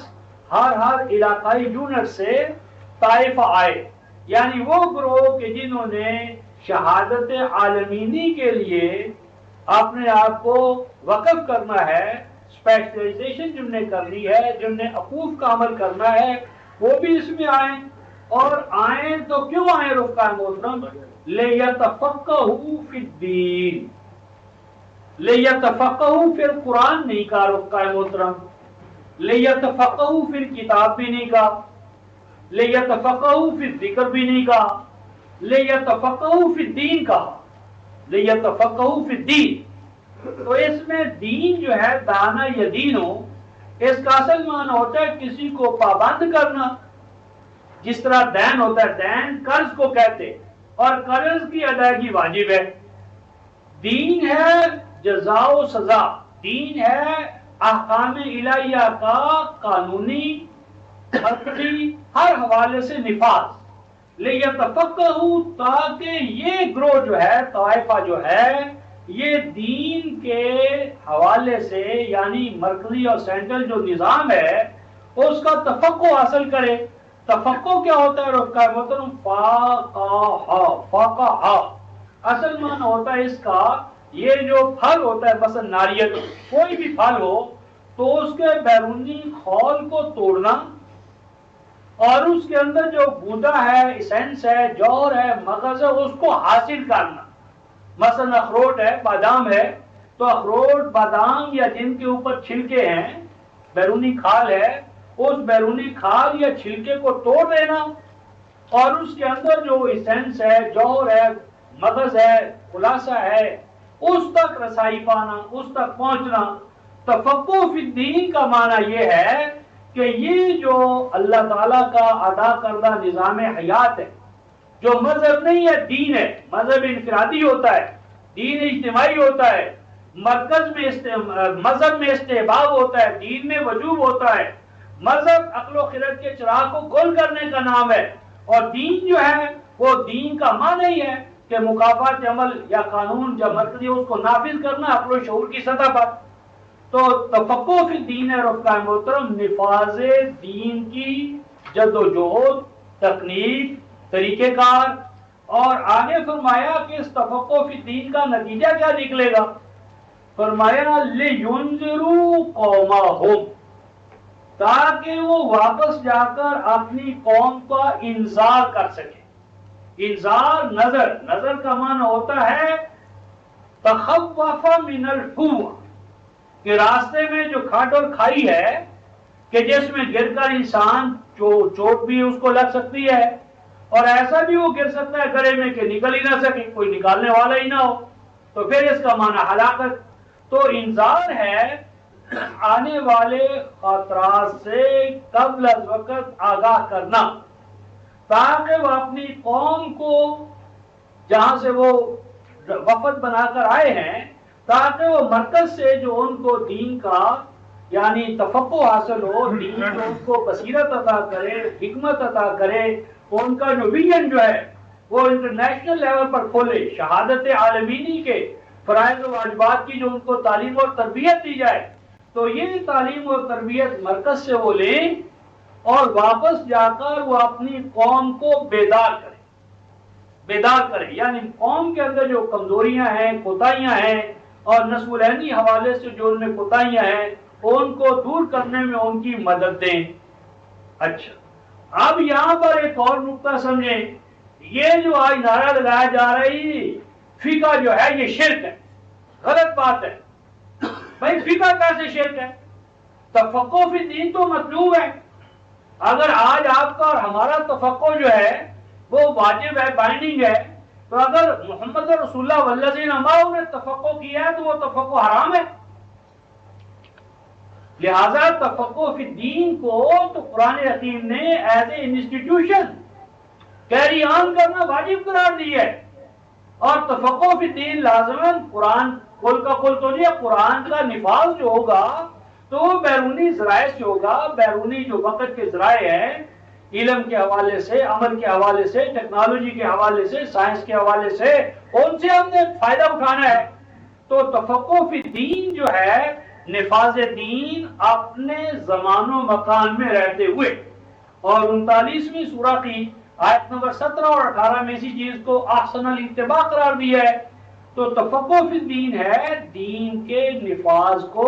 ہر علاقائی یونٹ سے طائفہ آئے، یعنی وہ گروہ کہ جنہوں نے شہادت عالمینی کے لیے اپنے آپ کو وقف کرنا ہے، اسپیشلائزیشن جن نے کرنی ہے، جن نے عقوف کا عمل کرنا ہے، وہ بھی اس میں آئیں. اور آئیں تو کیوں آئیں رفقائے محترم؟ لِيَتَفَقَّهُوا فِي الدِّينِ، لِيَتَفَقَّهُوا فی القرآن نہیں کہا رفقائے محترم، لِيَتَفَقَّهُوا فی الکتاب بھی نہیں کہا، لِيَتَفَقَّهُوا فی الذکر بھی نہیں کہا، لِيَتَفَقَّهُوا فی الدین کہا، لِيَتَفَقَّهُوا فی الدین. تو اس میں دین جو ہے دانا یا دینو، اس کا اصل معنی ہوتا ہے کسی کو پابند کرنا. جس طرح دین ہوتا ہے، دین قرض کو کہتے اور قرض کی ادائیگی واجب ہے. دین ہے جزا و سزا، دین ہے احکام الہیہ کا قانونی عقلی ہر حوالے سے نفاذ. لیتفقہوا، تاکہ یہ گروہ جو ہے، طائفہ جو ہے، یہ دین کے حوالے سے یعنی مرکزی اور سینٹرل جو نظام ہے اس کا تفقہ حاصل کرے. تفقہ کیا ہوتا ہے رفقائے محترم؟ فقہ، اصل معنی ہوتا ہے اس کا یہ جو پھل ہوتا ہے، مثلا ناریل کوئی بھی پھل ہو تو اس کے بیرونی خول کو توڑنا اور اس کے اندر جو گودا ہے، ایسنس ہے، جوہر ہے، مغز ہے، اس کو حاصل کرنا. مثلا اخروٹ ہے، بادام ہے، تو اخروٹ بادام یا جن کے اوپر چھلکے ہیں، بیرونی کھال ہے، اس بیرونی کھال یا چھلکے کو توڑ دینا اور اس کے اندر جو ایسنس ہے، جوہر ہے، مغز ہے، خلاصہ ہے، اس تک رسائی پانا، اس تک پہنچنا۔ تفقہ فی الدین کا معنی یہ ہے کہ یہ جو اللہ تعالیٰ کا ادا کردہ نظام حیات ہے، جو مذہب نہیں ہے، دین ہے۔ مذہب انفرادی ہوتا ہے، دین اجتماعی ہوتا ہے۔ مرکز میں مذہب میں استحباب ہوتا ہے، دین میں وجوب ہوتا ہے۔ مذہب عقل و خرد کے چراغ کو گول کرنے کا نام ہے، اور دین جو ہے وہ دین کا معنی ہی ہے کہ مکافات عمل یا قانون جب مرکزی اس کو نافذ کرنا عقل و شعور کی سطح پر۔ تو تفقہ فی الدین ہے رفقائے محترم، نفاذ دین کی جد و جہد، تکنیک، طریقہ کار۔ اور آگے فرمایا کہ اس تفقہ فی الدین کا نتیجہ کیا نکلے گا؟ فرمایا لِيُنذِرُوا قَوْمَهُمْ، تاکہ وہ واپس جا کر اپنی قوم کا انذار کر سکے۔ انذار نظر کا معنی ہوتا ہے تخوف من الحوہ، کہ راستے میں جو کھڈ اور کھائی ہے کہ جس میں گر کر انسان چوٹ بھی اس کو لگ سکتی ہے، اور ایسا بھی وہ گر سکتا ہے گڑھے میں کہ نکل ہی نہ سکے، کوئی نکالنے والا ہی نہ ہو، تو پھر اس کا معنی ہلاکت۔ تو انذار ہے آنے والے خطرات سے قبل از وقت آگاہ کرنا، تاکہ وہ اپنی قوم کو جہاں سے وہ وفد بنا کر آئے ہیں، تاکہ وہ مرکز سے جو ان کو دین کا یعنی تفقہ حاصل ہو، دین جو ان کو بصیرت عطا کرے، حکمت عطا کرے، ان کا جو ویژن جو ہے وہ انٹرنیشنل لیول پر کھولے، شہادت عالمینی کے فرائض و واجبات کی جو ان کو تعلیم اور تربیت دی جائے۔ تو یہ تعلیم اور تربیت مرکز سے وہ لیں اور واپس جا کر وہ اپنی قوم کو بیدار کریں، یعنی قوم کے اندر جو کمزوریاں ہیں، کوتاہیاں ہیں، اور نسولینی حوالے سے جو ان میں کوتاہیاں ہیں، ان کو دور کرنے میں ان کی مدد دیں۔ اچھا، اب یہاں پر ایک اور نقطہ سمجھیں، یہ جو آج نعرہ لگایا جا رہی فقہ جو ہے یہ شرک ہے، غلط بات ہے۔ بھائی فقہ کیسے شرک ہے؟ تفقہ فی الدین تو مطلوب ہے۔ اگر آج آپ کا اور ہمارا تفقہ جو ہے وہ واجب ہے، بائنڈنگ ہے، تو اگر محمد رسول اللہ والذین معہ نے تفقہ کیا ہے تو وہ تفقہ حرام ہے۔ لہذا تفقہ فی الدین کو تو قرآن حکیم نے as a institution carry on کرنا واجب قرار دیا ہے، اور تفقہ فی الدین لازماً قرآن کل کا کل تو نہیں، قرآن کا نفاذ جو ہوگا تو وہ بیرونی ذرائع سے ہوگا، بیرونی جو وقت کے ذرائع ہیں، علم کے حوالے سے، عمل کے حوالے سے، ٹیکنالوجی کے حوالے سے، سائنس کے حوالے سے، ان سے ہم نے فائدہ اٹھانا ہے۔ تو تفقہ فی الدین جو ہے نفاذ دین اپنے زمان و مکان میں رہتے ہوئے، اور 39ویں سورہ کی آیت نمبر 17 اور 18 میں اسی چیز کو احسن الاتباع قرار دیا ہے۔ تو تفقہ فی الدین ہے دین کے نفاذ کو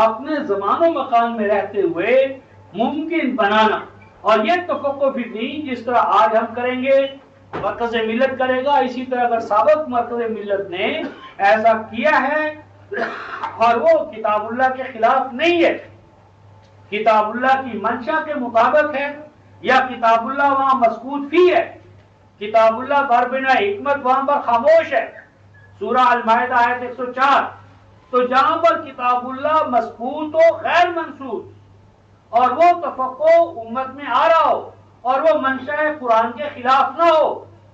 اپنے زمان و مکان میں رہتے ہوئے ممکن بنانا۔ اور یہ تفقہ فی الدین جس طرح آج ہم کریں گے، مرکز ملت کرے گا، اسی طرح اگر سابق مرکز ملت نے ایسا کیا ہے اور وہ کتاب اللہ کے خلاف نہیں ہے، کتاب اللہ کی منشا کے مطابق ہے، یا کتاب اللہ وہاں مسکوت فی ہے، کتاب اللہ بر بنا حکمت وہاں پر خاموش ہے، سورہ المائدہ آیت 104۔ تو جہاں پر کتاب اللہ مسکوت ہو، غیر منسوخ، اور وہ تفقہ امت میں آ رہا ہو اور وہ منشا قرآن کے خلاف نہ ہو،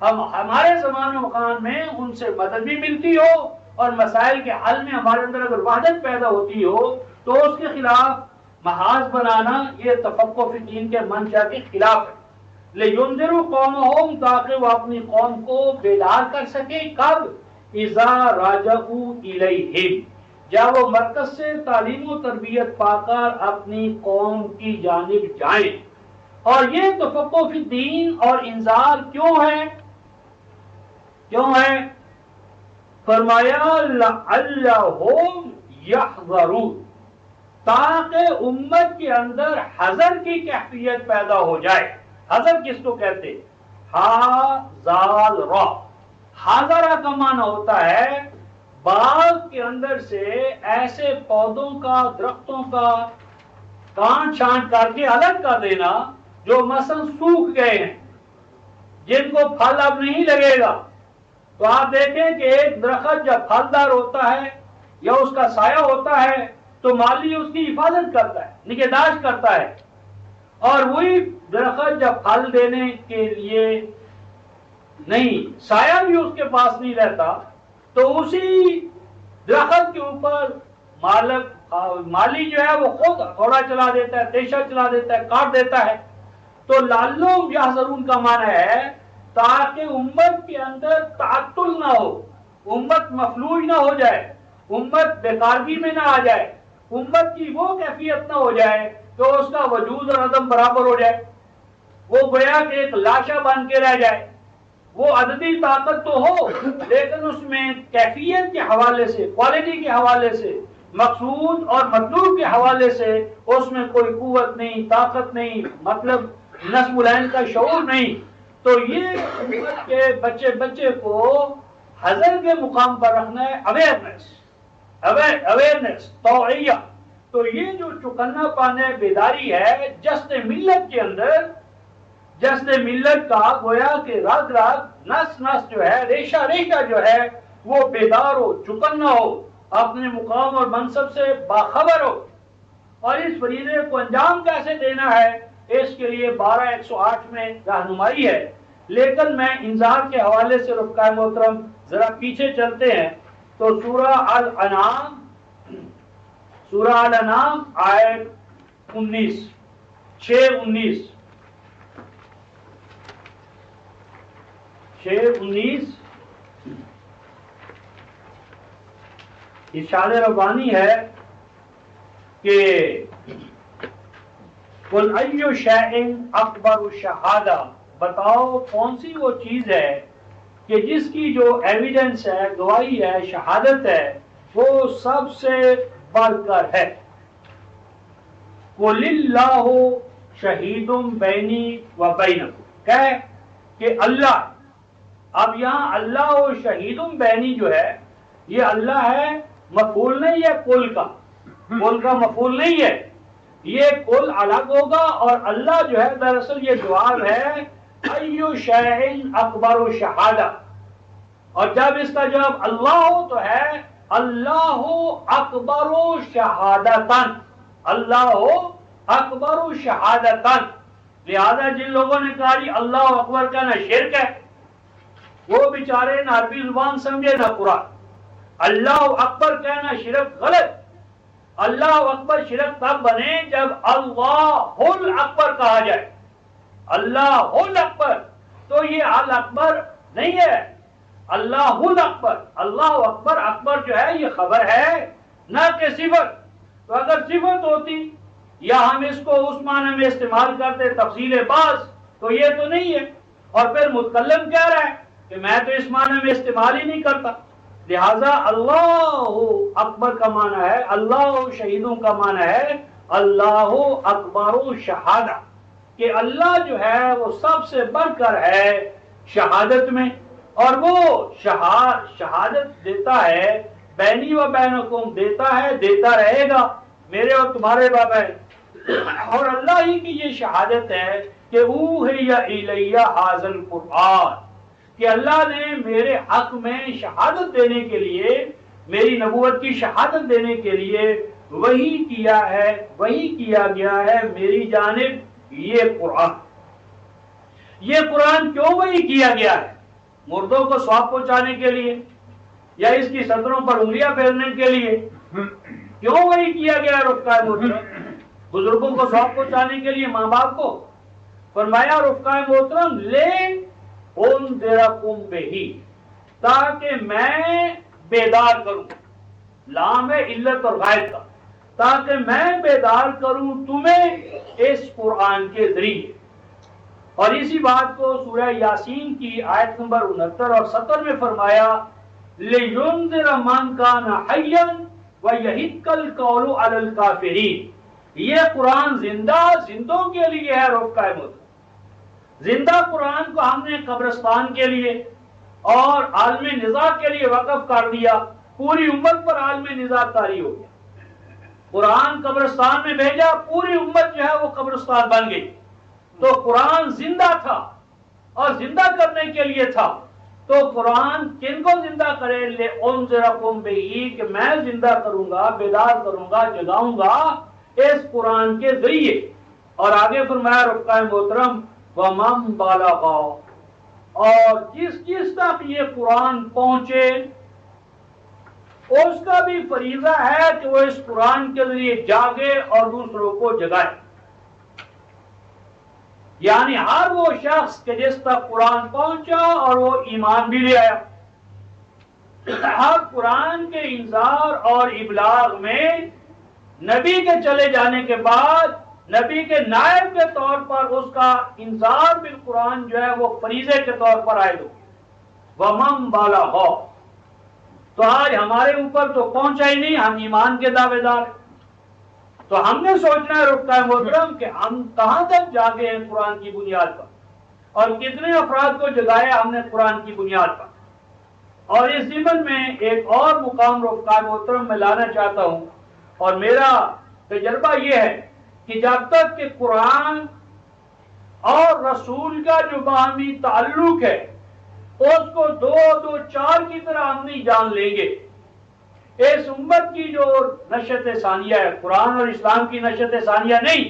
ہمارے زمان و مکان میں ان سے مدد بھی ملتی ہو، اور مسائل کے حل میں ہمارے اندر اگر وحدت پیدا ہوتی ہو تو اس کے خلاف محاذ بنانا یہ تفقہ فی الدین کے منشا کے خلاف ہے۔ لِيُنذِرُوا قَوْمَهُمْ، تاکہ وہ اپنی قوم کو بیدار کر سکے۔ کب؟ اِذَا رَجَعُوا إِلَيْهِمْ، جب وہ مرکز سے تعلیم و تربیت پا کر اپنی قوم کی جانب جائیں۔ اور یہ تفقہ فی الدین اور انذار کیوں ہے؟ فرمایا لَعَلَّهُمْ يَحْذَرُونَ، تاکہ امت کے اندر حذر کی کیفیت پیدا ہو جائے۔ حذر کس کو کہتے؟ ہا زال را، حاضرہ کا معنی ہوتا ہے باغ کے اندر سے ایسے پودوں کا، درختوں کا کانٹ چھانٹ کر کے الگ کر دینا جو مثلا سوکھ گئے ہیں، جن کو پھل اب نہیں لگے گا، تو آپ دیکھیں کہ ایک درخت جب پھلدار ہوتا ہے یا اس کا سایہ ہوتا ہے تو مالی اس کی حفاظت کرتا ہے، نگہداشت کرتا ہے، اور وہی درخت جب پھل دینے کے لیے نہیں، سایہ بھی اس کے پاس نہیں رہتا، تو اسی درخت کے اوپر مالی جو ہے وہ خود ہتھوڑا چلا دیتا ہے، تیشہ چلا دیتا ہے، کاٹ دیتا ہے۔ تو لعلہم یحذرون کا معنی ہے تاکہ امت کے اندر تعطل نہ ہو، امت مفلوج نہ ہو جائے، امت بیکارگی میں نہ آ جائے، امت کی وہ کیفیت نہ ہو جائے کہ اس کا وجود اور عدم برابر ہو جائے، وہ گویا کہ ایک لاشا بن کے رہ جائے۔ وہ عددی طاقت تو ہو لیکن اس میں کیفیت کے حوالے سے، کوالٹی کے حوالے سے، مقصود اور مطلوب کے حوالے سے اس میں کوئی قوت نہیں، طاقت نہیں، مطلب نصب العین کا شعور نہیں۔ تو یہ امت کے بچے بچے کو حذر کے مقام پر رکھنا ہے، اویئرنیس، توعیہ۔ تو یہ جو چکنا پانے بیداری ہے جشن ملت کے اندر، جشن ملت کا گویا کہ رگ رگ، نس نس جو ہے، ریشہ ریشہ جو ہے وہ بیدار ہو، چکنا ہو، اپنے مقام اور منصب سے باخبر ہو۔ اور اس فریضے کو انجام کیسے دینا ہے اس کے لیے 12:108 میں رہنمائی ہے۔ لیکن میں انذار کے حوالے سے رفقائے محترم ذرا پیچھے چلتے ہیں تو سورہ الانعام آیت 19، 6:19 ارشاد ربانی ہے کہ قُلْ أَيُّ شَيْءٍ أَكْبَرُ شَهَادَةً، بتاؤ کون سی وہ چیز ہے کہ جس کی جو ایویڈنس ہے، گواہی ہے، شہادت ہے، وہ سب سے بڑھ کر ہے۔ قُلِ اللَّهُ شَهِيدٌ بَيْنِي وَبَيْنَكُمْ، کہے کہ اللہ، اب یہاں اللہ و شہیدٌ بینی جو ہے یہ اللہ ہے، مفعول نہیں ہے کل کا مفعول نہیں ہے، یہ کل الگ ہوگا، اور اللہ جو ہے دراصل یہ جواب ہے ایو شیء اکبر شہادہ، اور جب اس کا جواب اللہ ہو تو ہے اللہ اکبر شہادتن، اللہ اکبر شہادتن۔ لہذا جن لوگوں نے کہا جی اللہ اکبر کہنا شرک ہے، وہ بیچارے نہ عربی زبان سمجھے نہ قرآن۔ اللہ اکبر کہنا شرک غلط، اللہ اکبر شرک تب بنے جب اللہ اکبر کہا جائے، اللہ اکبر، تو یہ الاکبر نہیں ہے، اللہ اکبر، اللہ اکبر، اکبر جو ہے یہ خبر ہے نہ کہ صفت۔ تو اگر صفت ہوتی یا ہم اس کو اس معنی میں استعمال کرتے تفصیل بعض، تو یہ تو نہیں ہے، اور پھر متکلم کہہ رہا ہے کہ میں تو اس معنی میں استعمال ہی نہیں کرتا۔ لہذا اللہ اکبر کا معنی ہے، اللہ شہیدوں کا معنی ہے اللہ اکبر شہادہ، کہ اللہ جو ہے وہ سب سے بڑھ کر ہے شہادت میں، اور وہ شہادت دیتا ہے بینی و بینکم، دیتا ہے، دیتا رہے گا میرے اور تمہارے بابین، اور اللہ ہی کی یہ شہادت ہے کہ اوحی الی ھذا القرآن، کہ اللہ نے میرے حق میں شہادت دینے کے لیے، میری نبوت کی شہادت دینے کے لیے وحی کیا ہے، وحی کیا گیا ہے میری جانب یہ قرآن۔ یہ قرآن کیوں وحی کیا گیا ہے؟ مردوں کو ثواب پہنچانے کے لیے، یا اس کی صدروں پر انگلیاں پھیرنے کے لیے؟ کیوں وحی کیا گیا ہے رفقائے محترم؟ بزرگوں کو ثواب پہنچانے کے لیے، ماں باپ کو۔ فرمایا رفقائے محترم لے انذرکم بہی، تاکہ میں بیدار کروں، لام ہے علت اور غائب کا، تاکہ میں بیدار کروں تمہیں اس قرآن کے ذریعے۔ اور اسی بات کو سورہ یاسین کی آیت نمبر 69 اور 70 میں فرمایا لِيُنذِرَ مَنْ كَانَ حَيًّا وَيَحِقَّ الْقَوْلُ عَلَى الْكَافِرِينَ۔ یہ قرآن زندوں کے لیے ہے رفقائے محترم۔ زندہ قرآن کو ہم نے قبرستان کے لیے اور عالم نزاع کے لیے وقف کر دیا، پوری امت پر عالم نزاع طاری ہو گیا۔ قرآن قبرستان میں بھیجا، پوری امت جو ہے وہ قبرستان بن گئی۔ تو قرآن زندہ تھا اور زندہ کرنے کے لیے تھا، تو قرآن کن کو زندہ کرے؟ لِأُنذِرَكُمْ بِهِ، کہ میں زندہ کروں گا، بیدار کروں گا، جگاؤں گا اس قرآن کے ذریعے۔ اور آگے فرمایا رفقائے محترم وَمَنْ بَلَغَ، اور جس تک یہ قرآن پہنچے اس کا بھی فریضہ ہے کہ وہ اس قرآن کے ذریعے جاگے اور دوسروں کو جگائے۔ یعنی ہر وہ شخص کہ جس تک قرآن پہنچا اور وہ ایمان بھی لے آیا، ہر قرآن کے انذار اور ابلاغ میں نبی کے چلے جانے کے بعد نبی کے نائب کے طور پر اس کا انذار بالقرآن جو ہے وہ فریضے کے طور پر عائد ہو۔ وَمَنْ بَلَغَ، تو آج ہمارے اوپر تو پہنچا ہی نہیں، ہم ایمان کے دعوے دار ہیں، تو ہم نے سوچنا ہے رفقائے محترم کہ ہم کہاں تک جاگے ہیں قرآن کی بنیاد پر، اور کتنے افراد کو جگایا ہم نے قرآن کی بنیاد پر۔ اور اس ضمن میں ایک اور مقام رفقائے محترم میں لانا چاہتا ہوں، اور میرا تجربہ یہ ہے کہ جب تک کہ قرآن اور رسول کا جو باہمی تعلق ہے اس کو دو چار کی طرح ہم نہیں جان لیں گے، اس امت کی جو نشت ثانیہ ہے، قرآن اور اسلام کی نشت ثانیہ نہیں،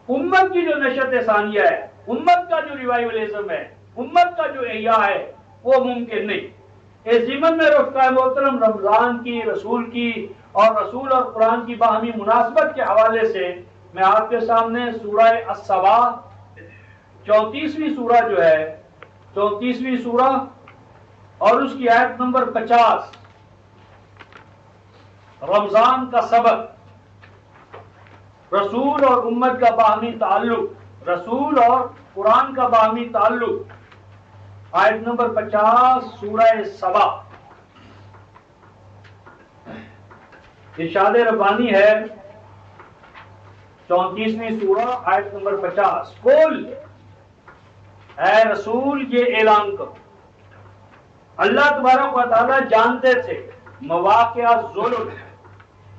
امت کی جو نشت ثانیہ ہے، امت کا جو ریوائولزم ہے، امت کا جو احیاء ہے، وہ ممکن نہیں۔ اس ضمن میں رفقائے محترم رمضان کی، رسول کی اور رسول اور قرآن کی باہمی مناسبت کے حوالے سے میں آپ کے سامنے سورہ الصبا 34ویں سورہ جو ہے، 34ویں سورہ اور اس کی آیت نمبر 50، رمضان کا سبق، رسول اور امت کا باہمی تعلق، رسول اور قرآن کا باہمی تعلق، آیت نمبر 50 سورہ سبا۔ ارشاد ربانی ہے 34ویں سورہ آیت نمبر 50، قل، اے رسول یہ اعلان کرو۔ اللہ تبارک و تعالیٰ جانتے تھے مواقع ظلم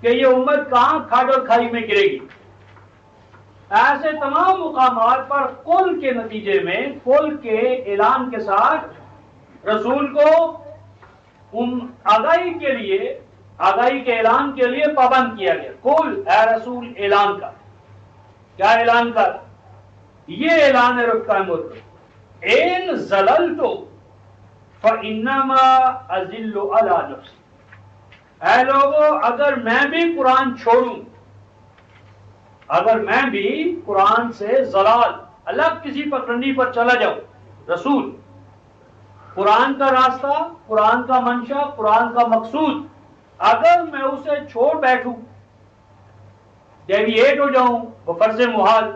کہ یہ امت کہاں کھاڑ اور کھائی میں گرے گی، ایسے تمام مقامات پر قل کے نتیجے میں، قل کے اعلان کے ساتھ رسول کو آگاہی کے لیے، آگاہی کے اعلان کے لیے پابند کیا گیا۔ قل، اے رسول اعلان کر، کیا اعلان کر؟ یہ اعلان ہے رفقائے محترم، ان زللت فانما اذل علی نفسی، اے لوگو اگر میں بھی قرآن چھوڑوں، اگر میں بھی قرآن سے زلال الگ کسی پگڈنڈی پر چلا جاؤں، رسول قرآن کا راستہ، قرآن کا منشا، قرآن کا مقصود اگر میں اسے چھوڑ بیٹھوں، ڈیویٹ ہو جاؤں بفرض محال،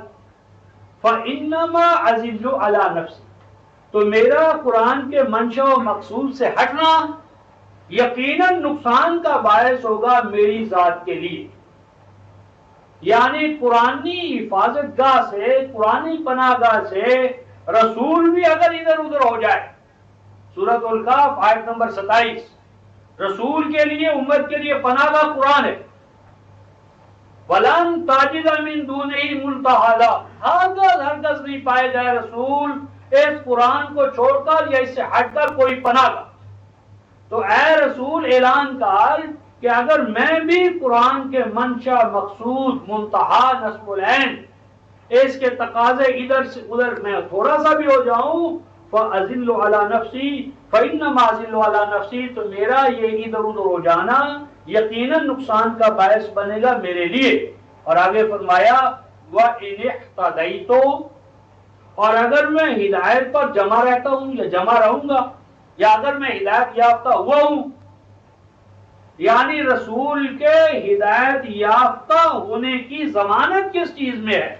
فَإِنَّمَا أَذِلُّ عَلَى نَفْسِي، تو میرا قرآن کے منشا و مقصود سے ہٹنا یقیناً نقصان کا باعث ہوگا میری ذات کے لیے۔ یعنی قرآنی حفاظت گاہ سے، قرآنی پناہ گاہ سے رسول بھی اگر ادھر ادھر ہو جائے، سورۃ الکہف آیت نمبر 27، رسول کے لیے، امت کے لیے پناہ گاہ قرآن ہے۔ وَلَن تَجِدَ مِن دُونِهِ مُلْتَحَدًا، ہرگز نہیں پائے جائے رسول اس قرآن کو چھوڑ کر یا اس سے ہٹ کر کوئی پناہ گاہ۔ تو اے رسول اعلان کر کہ اگر میں بھی قرآن کے منشا، مقصود، منتہا، نصب العین، اس کے تقاضے ادھر سے ادھر میں تھوڑا سا بھی ہو جاؤں، فَأَذِلُّ عَلَى نَفْسِي فَإِنَّمَا أَذِلُّ عَلَى نَفْسِي، تو میرا یہ ادھر ادھر ہو جانا یقیناً نقصان کا باعث بنے گا میرے لیے۔ اور آگے فرمایا وَإِنِ اهْتَدَيْتُ، اور اگر میں ہدایت پر جمع رہتا ہوں یا جمع رہوں گا، یا اگر میں ہدایت یافتہ ہوا ہوں، یعنی رسول کے ہدایت یافتہ ہونے کی ضمانت کس چیز میں ہے؟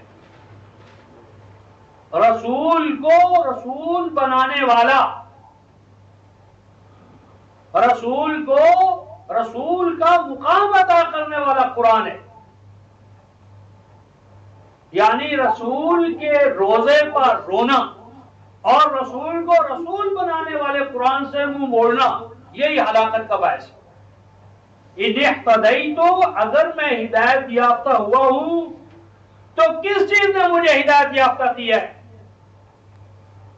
رسول کو رسول بنانے والا، رسول کو رسول کا مقام عطا کرنے والا قرآن ہے۔ یعنی رسول کے روزے پر رونا اور رسول کو رسول بنانے والے قرآن سے منہ موڑنا، یہی ہلاکت کا باعث ہے۔ اِنِ اهْتَدَيْتُ، اگر میں ہدایت یافتہ ہوا ہوں تو کس چیز نے مجھے ہدایت یافتہ کی ہے؟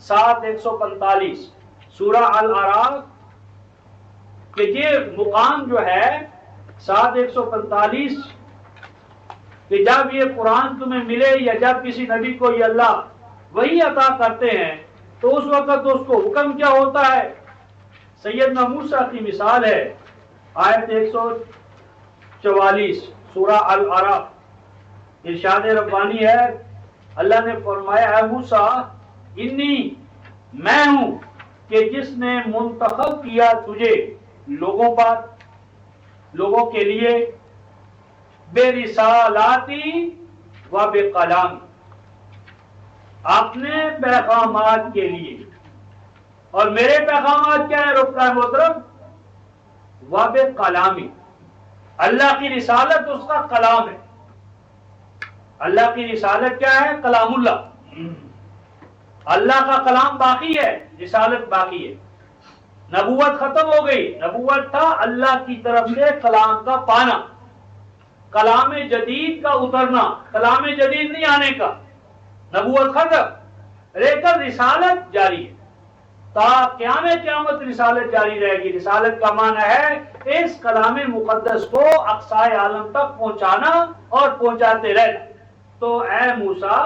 7:145 سورہ الاعراف کہ یہ مقام جو ہے 7:145 کہ جب یہ قرآن تمہیں ملے یا جب کسی نبی کو یہ اللہ وہی عطا کرتے ہیں تو اس وقت اس کو حکم کیا ہوتا ہے؟ سیدنا موسیٰ کی مثال ہے، آیت 144 سورہ الاعراف، ارشاد ربانی ہے، اللہ نے فرمایا اے موسیٰ انی میں ہوں کہ جس نے منتخب کیا تجھے لوگوں کے لیے بے رسالاتی و بے کلام، اپنے پیغامات کے لیے، اور میرے پیغامات کیا ہے رکھتا ہے محترم؟ و بے کلامی، اللہ کی رسالت اس کا کلام ہے، اللہ کی رسالت کیا ہے؟ کلام اللہ، اللہ کا کلام باقی ہے، رسالت باقی ہے، نبوت ختم ہو گئی، نبوت تھا اللہ کی طرف سے کلام کا پانا، کلام جدید کا اترنا، کلام جدید نہیں آنے کا، نبوت ختم، لیکن رسالت جاری ہے، تا قیامت رسالت جاری رہے گی۔ رسالت کا معنی ہے اس کلام مقدس کو اقصائے عالم تک پہنچانا اور پہنچاتے رہنا۔ تو اے موسیٰ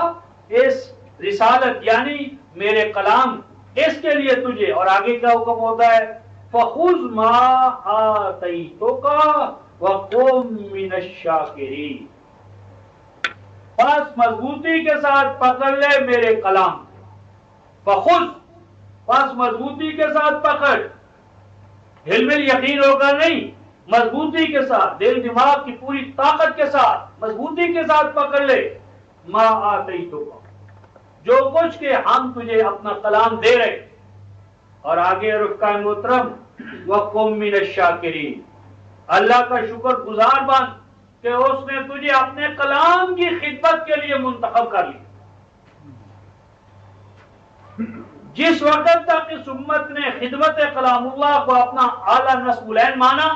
اس رسالت یعنی میرے کلام اس کے لیے تجھے، اور آگے کیا حکم ہوتا ہے؟ فَخُذْ مَا آتَيْتُكَ وَكُن مِّنَ الشَّاكِرِينَ، بس مضبوطی کے ساتھ پکڑ لے میرے کلام، فَخُذْ، بس مضبوطی کے ساتھ پکڑ، علم یقین ہو کر نہیں، مضبوطی کے ساتھ، دل دماغ کی پوری طاقت کے ساتھ مضبوطی کے ساتھ پکڑ لے ما آتیتک، جو کچھ کہ ہم تجھے اپنا کلام دے رہے، اور آگے رفقا محترم وَقُم مِّنَ الشَّاكِرِينَ، اللہ کا شکر گزار بن کہ اس نے تجھے اپنے کلام کی خدمت کے لیے منتخب کر لی۔ جس وقت تک اس امت نے خدمت کلام اللہ کو اپنا اعلیٰ نصب العین مانا،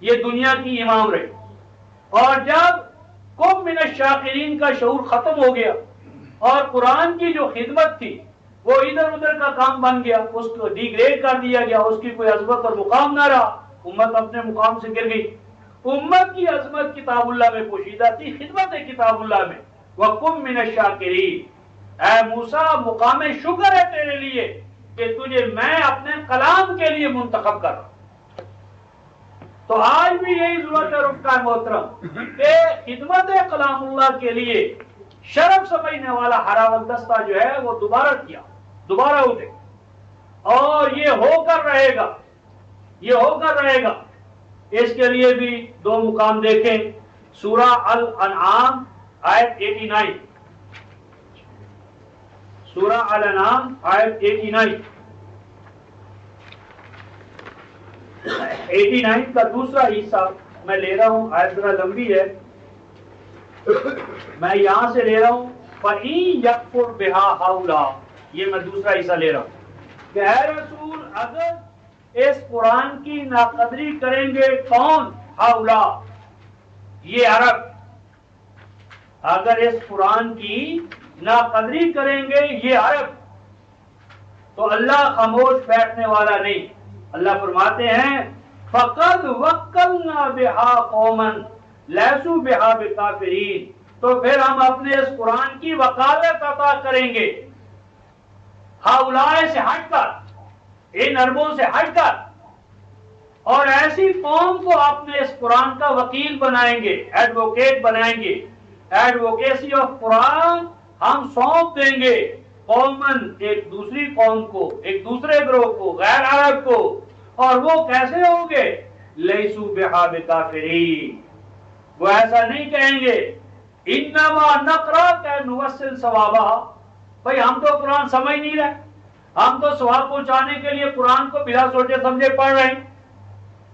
یہ دنیا کی امام رہے، اور جب قم من الشاکرین کا شعور ختم ہو گیا اور قرآن کی جو خدمت تھی وہ ادھر ادھر کا کام بن گیا، اس کو ڈی گریڈ کر دیا گیا، اس کی کوئی عظمت اور مقام نہ رہا، امت اپنے مقام سے گر گئی۔ امت کی عظمت کتاب اللہ میں پوشیدہ تھی، خدمت کتاب اللہ میں، وَقُم مِّنَ الشَّاكِرِينَ، اے موسیٰ مقام شکر ہے تیرے لیے کہ تجھے میں اپنے کلام کے لیے منتخب کر رہا ہوں۔ تو آج بھی یہی ضرورت ہے رفقا محترم کہ خدمت کلام اللہ کے لیے شرف سمجھنے والا ہراول دستہ جو ہے وہ دوبارہ اٹھے، اور یہ ہو کر رہے گا، یہ ہو کر رہے گا۔ اس کے لیے بھی دو مقام دیکھیں، سورہ الانعام آیت 89، سورہ الانعام آیت 89 کا دوسرا حصہ میں لے رہا ہوں، آیت ذرا لمبی ہے، میں یہاں سے لے رہا ہوں، فَإِن يَكْفُرْ بِهَا هَؤُلَاء، یہ میں دوسرا حصہ لے رہا ہوں کہ اے رسول اگر اس قرآن کی ناقدری کریں گے کون؟ هَؤُلَاء، یہ عرب، اگر اس قرآن کی ناقدری کریں گے یہ عرب، تو اللہ خاموش بیٹھنے والا نہیں۔ اللہ فرماتے ہیں فَقَدْ وَكَّلْنَا بِهَا قَوْمًا لَيْسُوا بِهَا بِكَافِرِينَ، تو پھر ہم اپنے اس قرآن کی وکالت عطا کریں گے ہؤلاء سے ہٹ کر، ان عربوں سے ہٹ کر، اور ایسی قوم کو اپنے اس قرآن کا وکیل بنائیں گے، ایڈوکیٹ بنائیں گے، ایڈوکیسی آف قرآن ہم سونپ دیں گے قومن، ایک دوسری قوم کو، ایک دوسرے گروہ کو، غیر عرب کو، اور وہ کیسے ہوں گے؟ لیسوا بہا بکافرین، وہ ایسا نہیں کہیں گے انما نقرا کہ نوصل ثوابہ، بھائی ہم تو قرآن سمجھ نہیں رہے، ہم تو ثواب پہنچانے کے لیے قرآن کو بلا سوچے سمجھے پڑھ رہے ہیں۔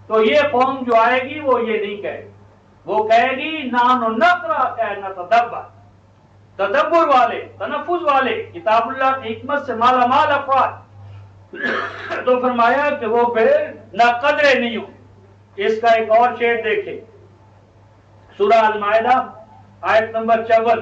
تو یہ قوم جو آئے گی وہ یہ نہیں کہے گی، وہ کہے گی نحن نقرا کہ نتدبر، تدبر والے، تنفذ والے، کتاب اللہ کی حکمت سے مالا مال افراد، تو فرمایا کہ وہ پھر نہ قدرے نہیں ہوں۔ اس کا ایک اور شعر دیکھیں، سورہ المائدہ آیت نمبر 54،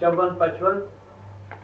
54-55